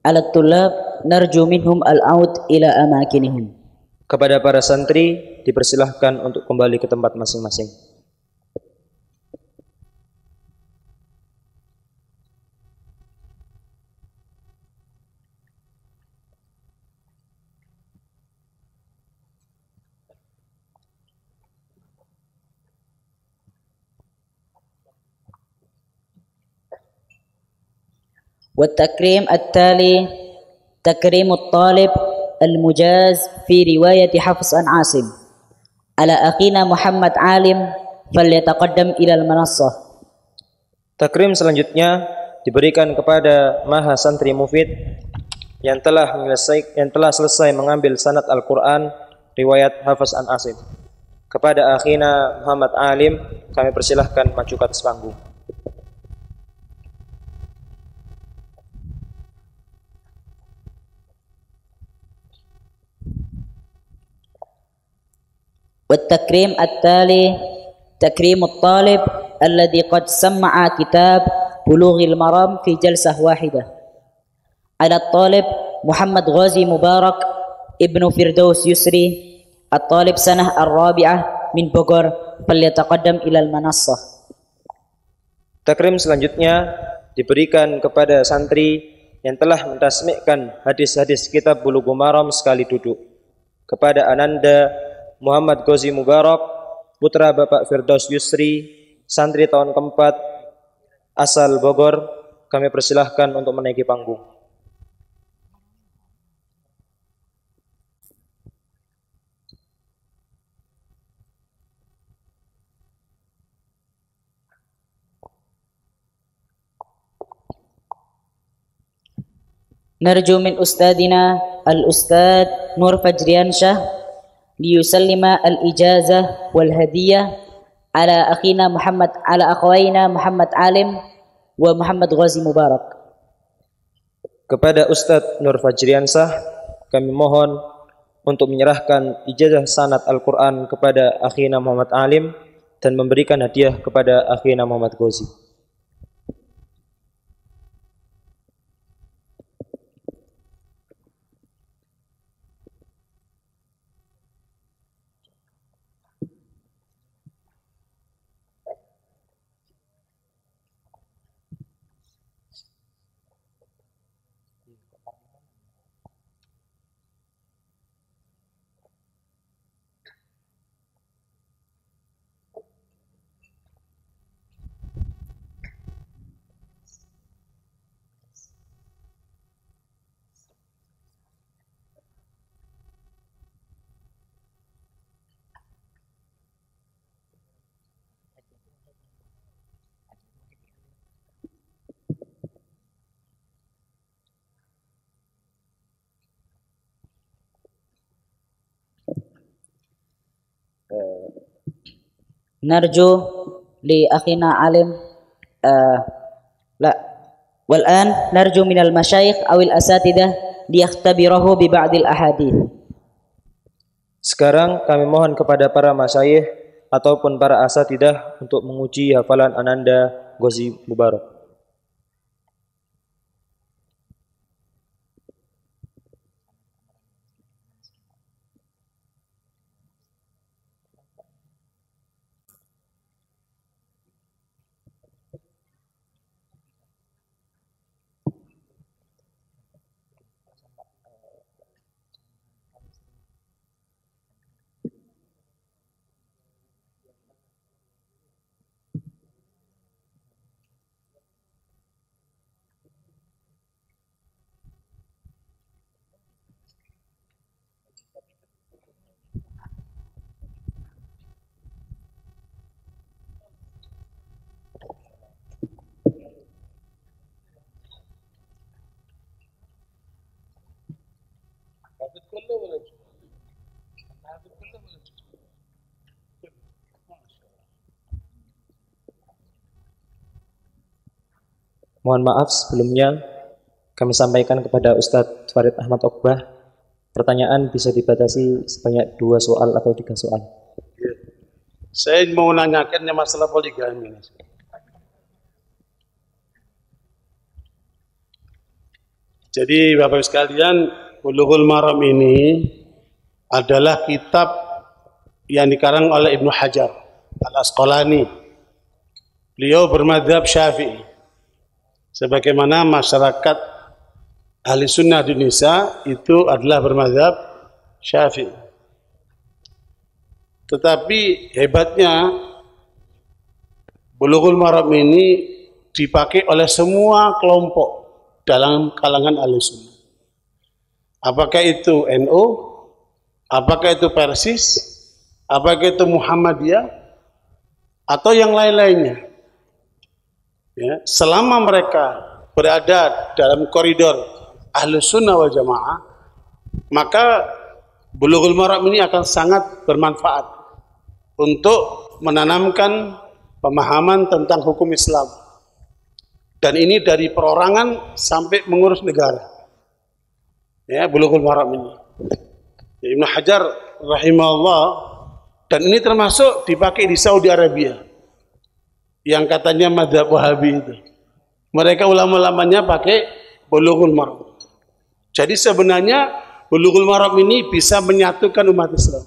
B: Ala tulab narju minhum al-aud ila amakinihim.
A: Kepada para santri dipersilahkan untuk kembali ke tempat masing-masing.
B: والتكريم التالي تكريم الطالب المجاز في رواية حفص عن عاصم على أخينا محمد عالم فليتقدم إلى المنصة.
A: Takrim selanjutnya diberikan kepada Maha Santri Mufid yang telah selesai mengambil sanad Al-Quran riwayat Hafiz an Asim. Kepada akhina Muhammad Alim, kami persilahkan maju ke atas panggung.
B: والتكريم التالي تكريم الطالب الذي قد سمع كتاب بلوغ المرام في جلسة واحدة على الطالب محمد غازي مبارك ابن فردوس يسري الطالب سنة الرابعة من بوغور فليتقدم إلى المنصة.
A: Takrim selanjutnya diberikan kepada santri yang telah mentasmikkan hadis-hadis kitab Bulughul Maram sekali duduk. Kepada Ananda Muhammad Ghazi Mubarak, putra Bapak Firdaus Yusri, santri tahun keempat asal Bogor, kami persilahkan untuk menaiki panggung.
B: نرجو من أستاذنا الأستاذ نور فجريانشاه ليسلم الإجازة والهدية على أخوينا محمد عالم ومحمد غازي مبارك.
A: Kepada Ustadz Nur Fajriansah, kami mohon untuk menyerahkan ijazah sanad Al-Quran kepada akhina Muhammad Alim dan memberikan hadiah kepada akhina Muhammad Ghazi.
B: نرجو لأخينا عالم والآن نرجو من المشايخ أو الأساتذة ليختبره ببعض الأحاديث.
A: Sekarang kami mohon kepada para masyayikh ataupun para asatidah untuk menguji hafalan Ananda Ghazi Mubarak. Mohon maaf sebelumnya kami sampaikan kepada Ustadz Farid Ahmad Okbah, pertanyaan bisa dibatasi sebanyak 2 soal atau 3 soal.
M: Saya mau nanyakannya masalah poligami. Jadi Bapak sekalian, Bulughul Maram ini adalah kitab yang dikarang oleh Ibnu Hajar Al-Asqalani. Beliau bermadzhab Syafi'i. Sebagaimana masyarakat ahli sunnah di Indonesia itu adalah bermadzhab Syafi'i. Tetapi hebatnya Bulughul Maram ini dipakai oleh semua kelompok dalam kalangan ahli sunnah. Apakah itu NU, apakah itu Persis, apakah itu Muhammadiyah, atau yang lain-lainnya. Ya, selama mereka berada dalam koridor Ahlus Sunnah wal Jamaah, maka Bulughul Maram ini akan sangat bermanfaat untuk menanamkan pemahaman tentang hukum Islam. Dan ini dari perorangan sampai mengurus negara. Ya, Bulughul Maram ini. Ibnu Hajar rahimahullah, dan ini termasuk dipakai di Saudi Arabia. Yang katanya mazhab Wahabi itu. Mereka ulama-ulamanya pakai Bulughul Maram. Jadi sebenarnya Bulughul Maram ini bisa menyatukan umat Islam.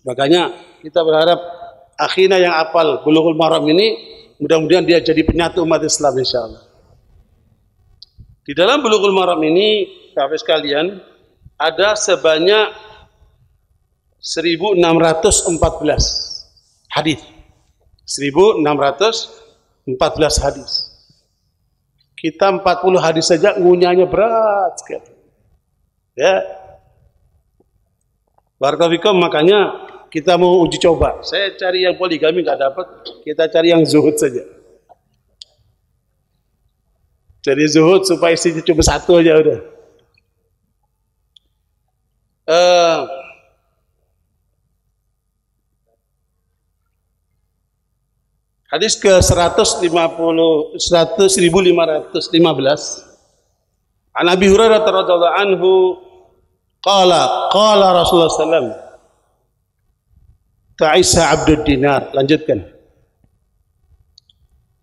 M: Makanya kita berharap akhirnya yang hafal Bulughul Maram ini mudah-mudahan dia jadi penyatu umat Islam insyaallah. Di dalam Bulughul Maram ini, sahabat sekalian, ada sebanyak 1614 hadis. 1614 hadis. Kita 40 hadis saja ngunyahnya berat sekali. Ya. Barakallahu, makanya kita mau uji coba. Saya cari yang poligami nggak dapat, kita cari yang zuhud saja. Cari zuhud supaya isinya cuma satu aja udah. Hadis ke 1515. An Abi Hurairah radhiyallahu anhu qala Rasulullah sallallahu alaihi wasallam ta'isa abdud dinar. Lanjutkan.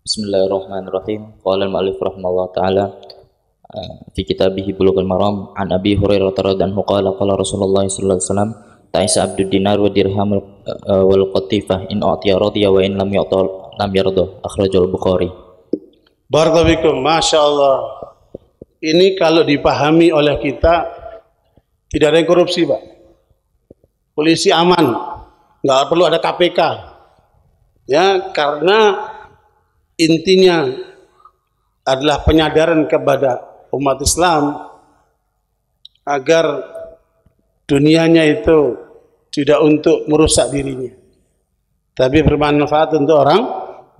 N: Bismillahirrahmanirrahim. Qala al-mu'allif rahimahullah taala fi kitabih Bulughul Maram an Abi Hurairah radhiyallahu anhu qala Rasulullah sallallahu alaihi wasallam ta'isa abdud dinar wa dirham wal qatifah in u'tiya radiya wa in lam yu'ta lam yarda. Akhrajul Bukhari.
M: Barakallahu, masyaallah. Ini kalau dipahami oleh kita, tidak ada yang korupsi, Pak. Polisi aman, nggak perlu ada KPK. Ya, karena intinya adalah penyadaran kepada umat Islam agar dunianya itu tidak untuk merusak dirinya, tapi bermanfaat untuk orang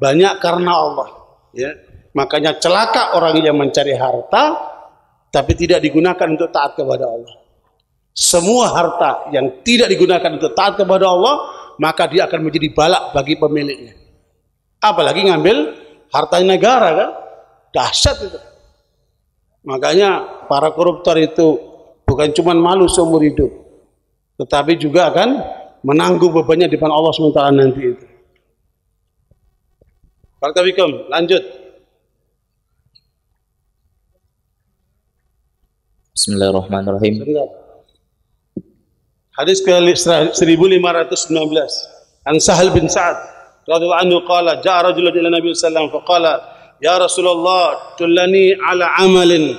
M: banyak karena Allah. Ya, makanya celaka orang yang mencari harta tapi tidak digunakan untuk taat kepada Allah. Semua harta yang tidak digunakan untuk taat kepada Allah, maka dia akan menjadi balak bagi pemiliknya. Apalagi ngambil harta negara, kan? Dahsyat itu. Makanya para koruptor itu bukan cuma malu seumur hidup, tetapi juga akan menanggung bebannya di depan Allah SWT nanti itu. Barakallahu, lanjut.
N: Bismillahirrahmanirrahim.
M: Hadis ke 1519. An Sahal bin Sa'ad radhiyallahu anhu qala ja'a rajulun ila Nabi sallallahu alaihi wasallam faqala ya Rasulullah dullani ala amalin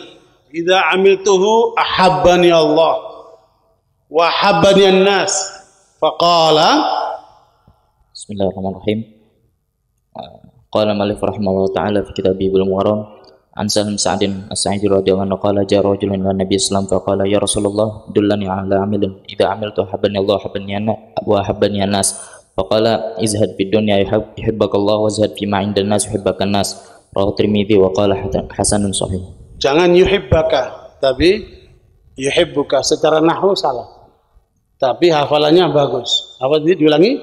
M: idza amiltuhu ahabbani Allah wa ahabbani an-nas. Faqala
N: Bismillahirrahmanirrahim. Qala Malik rahimahullah ta'ala fi kitabih Bulughul Maram an Sahl bin Sa'd as-Sa'idi radhiyallahu anhu qala ja'a rajulun ila Nabi sallallahu alaihi wasallam faqala ya Rasulullah dullani ala amalin idza amiltu habbani Allah wa habbani an-nas. Faqala izhad fid dunya yuhibbaka Allah wa zhad fi ma 'indan nas yuhibbaka an-nas. Rawahu Tirmidzi wa qala hasanun sahih.
M: Jangan yuhibbaka, tapi yuhibbuka. Secara nahwu salah, tapi hafalannya bagus. Apa tadi diulangi?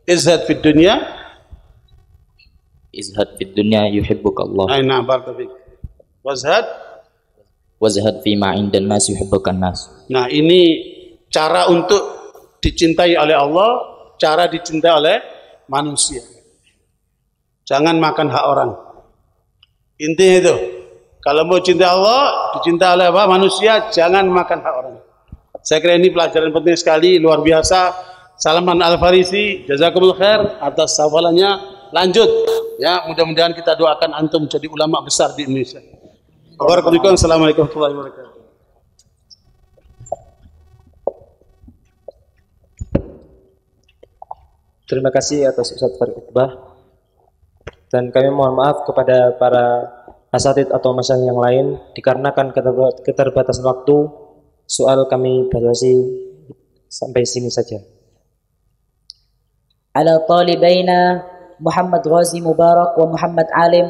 M: Izhad fid dunya
N: yuhibbuka Allah.
M: Aina barakallahu. Wazhad
N: fi ma 'indan nas yuhibbuka an-nas.
M: Nah, ini cara untuk dicintai oleh Allah, cara dicintai oleh manusia. Jangan makan hak orang. Intinya itu. Kalau mau cinta Allah, dicintai oleh apa? Manusia, jangan makan hak orang. Saya kira ini pelajaran penting sekali, luar biasa. Salman Al-Farisi, jazakumullah khair atas hafalannya. Lanjut, ya, mudah-mudahan kita doakan antum jadi ulama besar di Indonesia. Barakallahu. Assalamualaikum warahmatullahi wabarakatuh.
A: Terima kasih atas Ustaz Farid Iqbah. Dan kami mohon maaf kepada para asatid atau masyayikh yang lain dikarenakan keterbatasan waktu. Soal kami batasi sampai sini saja.
B: على طالبينا Muhammad Ghazi Mubarak wa Muhammad Alim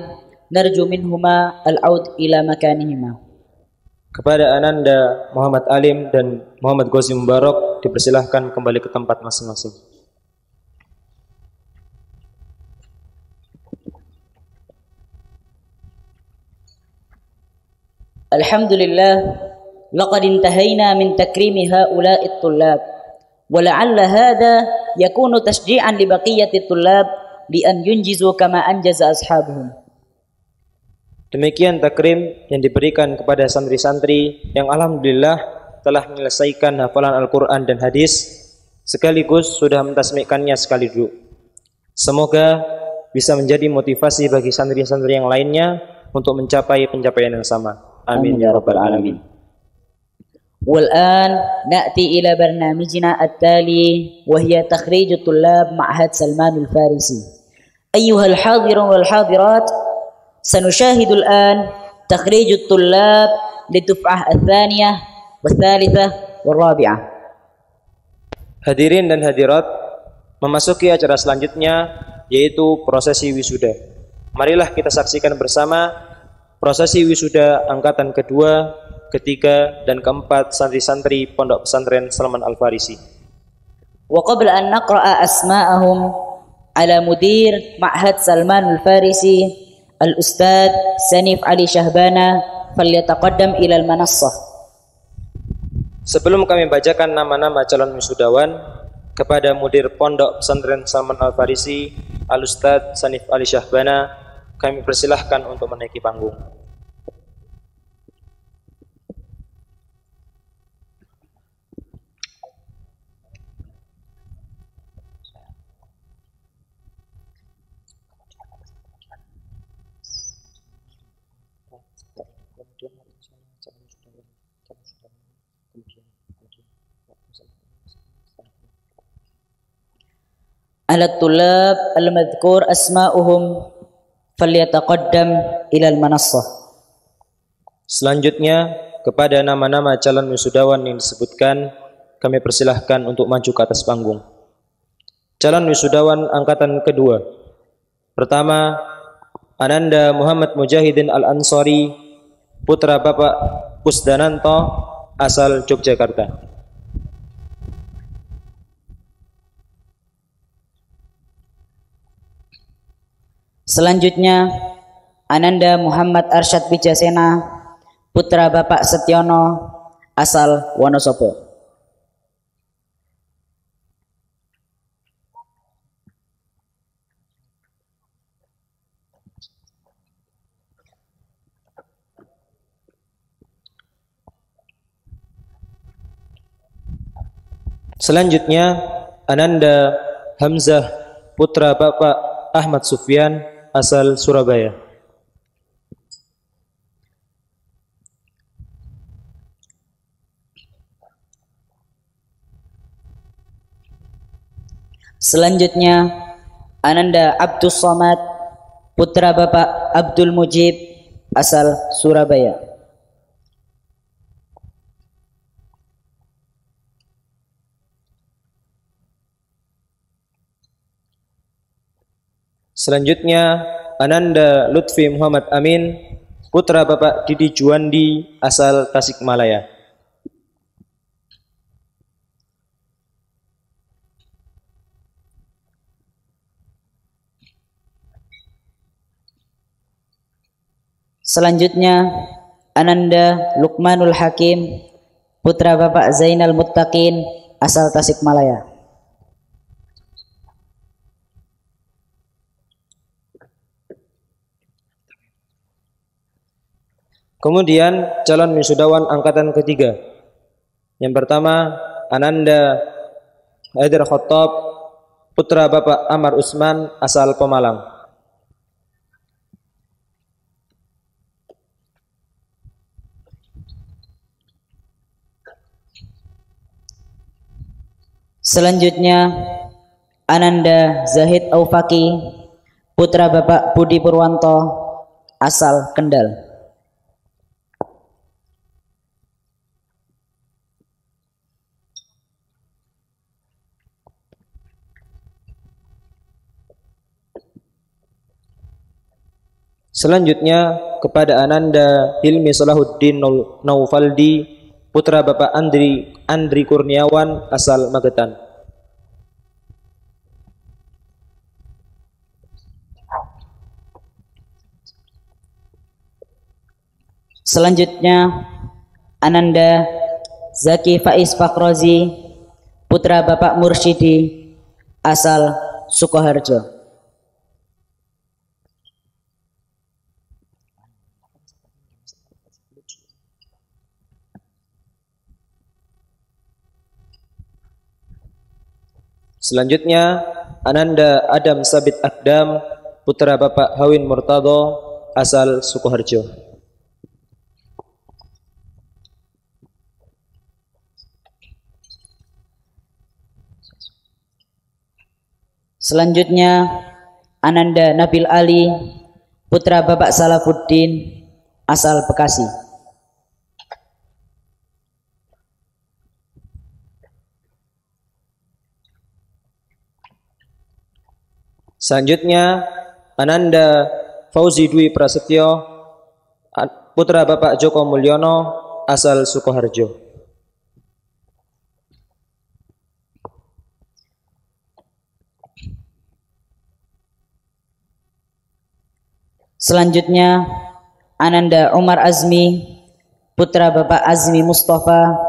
B: narju minhuma al-aud ila makanihima.
A: Kepada Ananda Muhammad Alim dan Muhammad Ghazi Mubarak dipersilahkan kembali ke tempat masing-masing.
B: Alhamdulillah, laqad intahayna min takrimi haula'i at-tullab wa la'alla hadha yakunu tashji'an li baqiyati at-tullab bi an yunjizu kama anjaza ashabuhum.
A: Demikian takrim yang diberikan kepada santri-santri yang alhamdulillah telah menyelesaikan hafalan Al-Quran dan hadis sekaligus sudah mentasmikkannya sekali dulu. Semoga bisa menjadi motivasi bagi santri-santri yang lainnya untuk mencapai pencapaian yang sama. Amin ya rabbal alamin.
B: والآن نأتي إلى برنامجنا التالي وهي تخريج طلاب معهد سلمان الفارسي. أيها الحاضرون والحاضرات، سنشاهد الآن تخريج الطلاب للدفعة الثانية والثالثة والرابعة.
A: Hadirin dan hadirat, memasuki acara selanjutnya yaitu prosesi wisuda. Marilah kita saksikan bersama prosesi wisuda angkatan kedua, ketiga, dan keempat santri-santri Pondok Pesantren Salman Al-Farisi.
B: Wa qabla an naqra'a asma'ahum ala mudir Ma'had Salman Al-Farisi Al-Ustadz Sanif Ali Syahbana falyataqaddam ila al-manassah.
A: Sebelum kami bacakan nama-nama calon wisudawan, kepada mudir Pondok Pesantren Salman Al-Farisi Al-Ustadz Sanif Ali Syahbana kami persilahkan untuk menaiki panggung.
B: Ala tulab al-madhkur asma'uhum falyataqaddam ila al-manassah.
A: Selanjutnya kepada nama-nama calon wisudawan yang disebutkan kami persilahkan untuk maju ke atas panggung. Calon wisudawan angkatan kedua. Pertama, Ananda Muhammad Mujahidin Al-Ansari, putra Bapak Pusdananto, asal Yogyakarta.
B: Selanjutnya, Ananda Muhammad Arsyad Wijasena, putra Bapak Setyono, asal Wonosobo.
A: Selanjutnya, Ananda Hamzah, putra Bapak Ahmad Sufyan, asal Surabaya.
B: Selanjutnya, Ananda Abdus Somad, putra Bapak Abdul Mujib, asal Surabaya.
A: Selanjutnya, Ananda Lutfi Muhammad Amin, putra Bapak Didi Juwandi, asal Tasikmalaya.
B: Selanjutnya, Ananda Lukmanul Hakim, putra Bapak Zainal Muttaqin, asal Tasikmalaya.
A: Kemudian calon wisudawan angkatan ketiga. Yang pertama, Ananda Haidar Khattab, putra Bapak Amar Usman, asal Pemalang.
B: Selanjutnya, Ananda Zahid Aufaki, putra Bapak Budi Purwanto, asal Kendal.
A: Selanjutnya kepada Ananda Hilmi Salahuddin Naufaldi, putra Bapak Andri Kurniawan asal Magetan.
B: Selanjutnya Ananda Zaki Faiz Fakrozi, putra Bapak Mursyidi asal Sukoharjo.
A: Selanjutnya Ananda Adam Sabit Akdam, putra Bapak Hawin Murtado asal Sukoharjo.
B: Selanjutnya Ananda Nabil Ali, putra Bapak Salafuddin asal Bekasi.
A: Selanjutnya Ananda Fauzi Dwi Prasetyo, putra Bapak Joko Mulyono asal Sukoharjo.
B: Selanjutnya Ananda Umar Azmi, putra Bapak Azmi Mustafa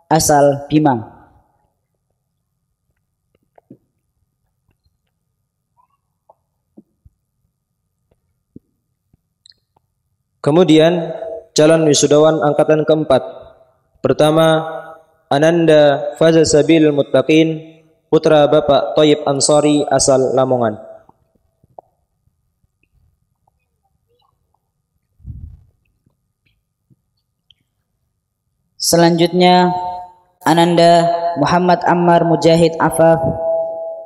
B: asal Bima.
A: Kemudian calon wisudawan angkatan keempat. Pertama, Ananda Faza Sabil Muttaqin, putra Bapak Thayyib Ansari asal Lamongan.
B: Selanjutnya Ananda Muhammad Ammar Mujahid Afaf,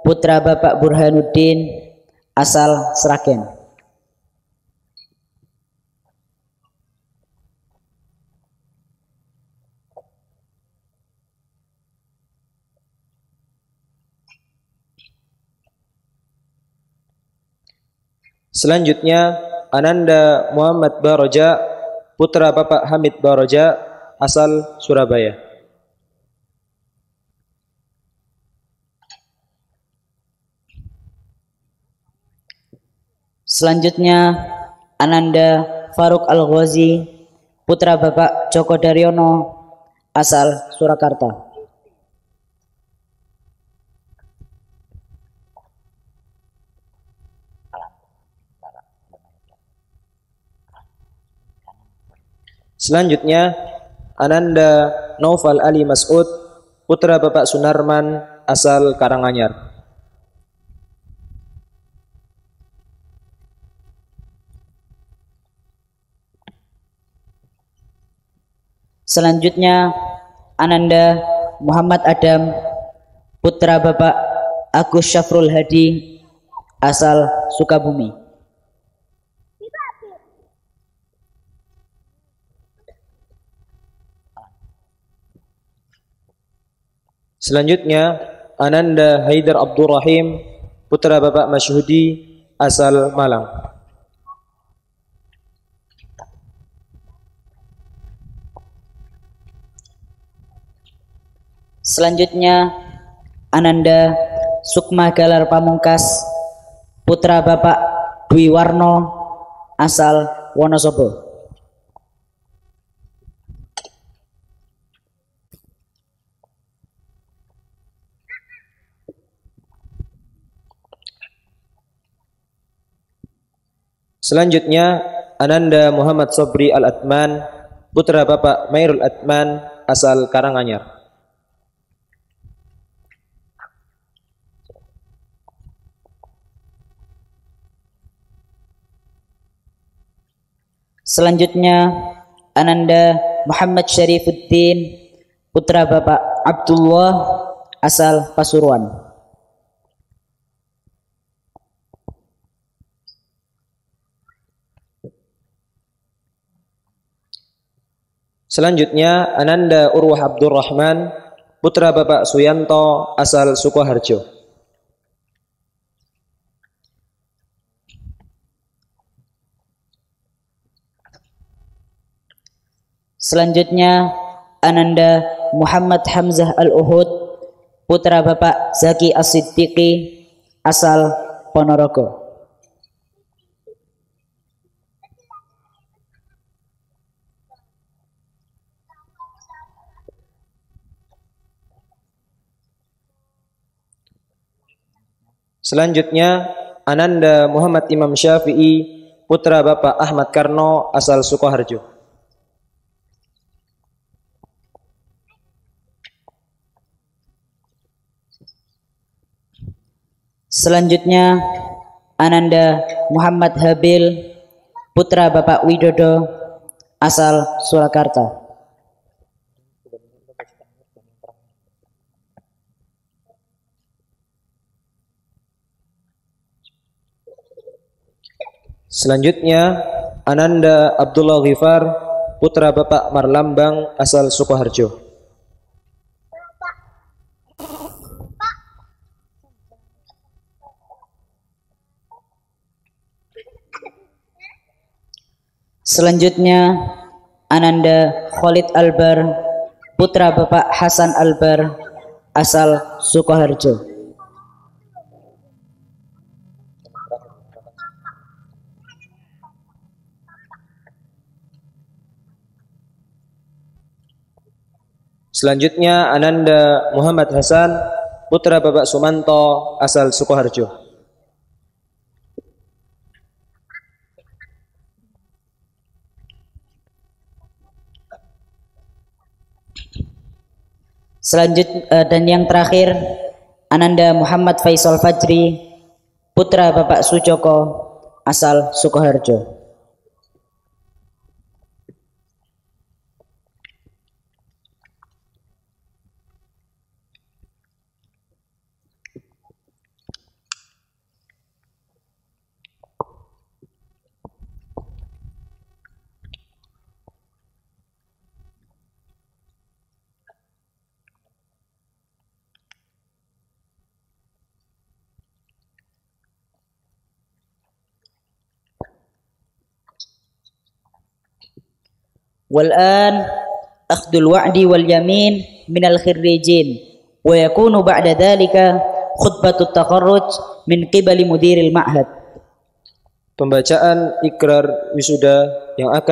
B: putra Bapak Burhanuddin asal Sragen.
A: Selanjutnya Ananda Muhammad Baroja, putra Bapak Hamid Baroja asal Surabaya.
B: Selanjutnya Ananda Faruk Al-Ghazi, putra Bapak Joko Daryono asal Surakarta.
A: Selanjutnya Ananda Naufal Ali Mas'ud, putra Bapak Sunarman asal Karanganyar.
B: Selanjutnya Ananda Muhammad Adam, putra Bapak Agus Syafrul Hadi asal Sukabumi.
A: Selanjutnya Ananda Haidar Abdurrahim, putra Bapak Masyhudi asal Malang.
B: Selanjutnya Ananda Sukma Galar Pamungkas, putra Bapak Dwi Warno asal Wonosobo.
A: Selanjutnya Ananda Muhammad Sobri Al-Atman, putra Bapak Mairul Atman asal Karanganyar.
B: Selanjutnya Ananda Muhammad Syarifuddin, putra Bapak Abdullah asal Pasuruan.
A: Selanjutnya Ananda Urwah Abdurrahman, putra Bapak Suyanto asal Sukoharjo.
B: Selanjutnya Ananda Muhammad Hamzah Al-Uhud, putra Bapak Zaki As-Siddiqi, asal Ponorogo.
A: Selanjutnya Ananda Muhammad Imam Syafi'i, putra Bapak Ahmad Karno, asal Sukoharjo.
B: Selanjutnya Ananda Muhammad Habil, putra Bapak Widodo, asal Surakarta.
A: Selanjutnya Ananda Abdullah Ghifar, putra Bapak Marlambang, asal Sukoharjo.
B: Selanjutnya Ananda Khalid Albar, putra Bapak Hasan Albar, asal Sukoharjo.
A: Selanjutnya Ananda Muhammad Hasan, putra Bapak Sumanto, asal Sukoharjo.
B: Dan yang terakhir Ananda Muhammad Faisal Fajri, putra Bapak Sujoko, asal Sukoharjo. والآن أخذ الوعد واليمين من الخريجين ويكون بعد ذلك خطبة التخرج من قبل مدير المعهد.
A: Pembacaan ikrar wisuda yang akan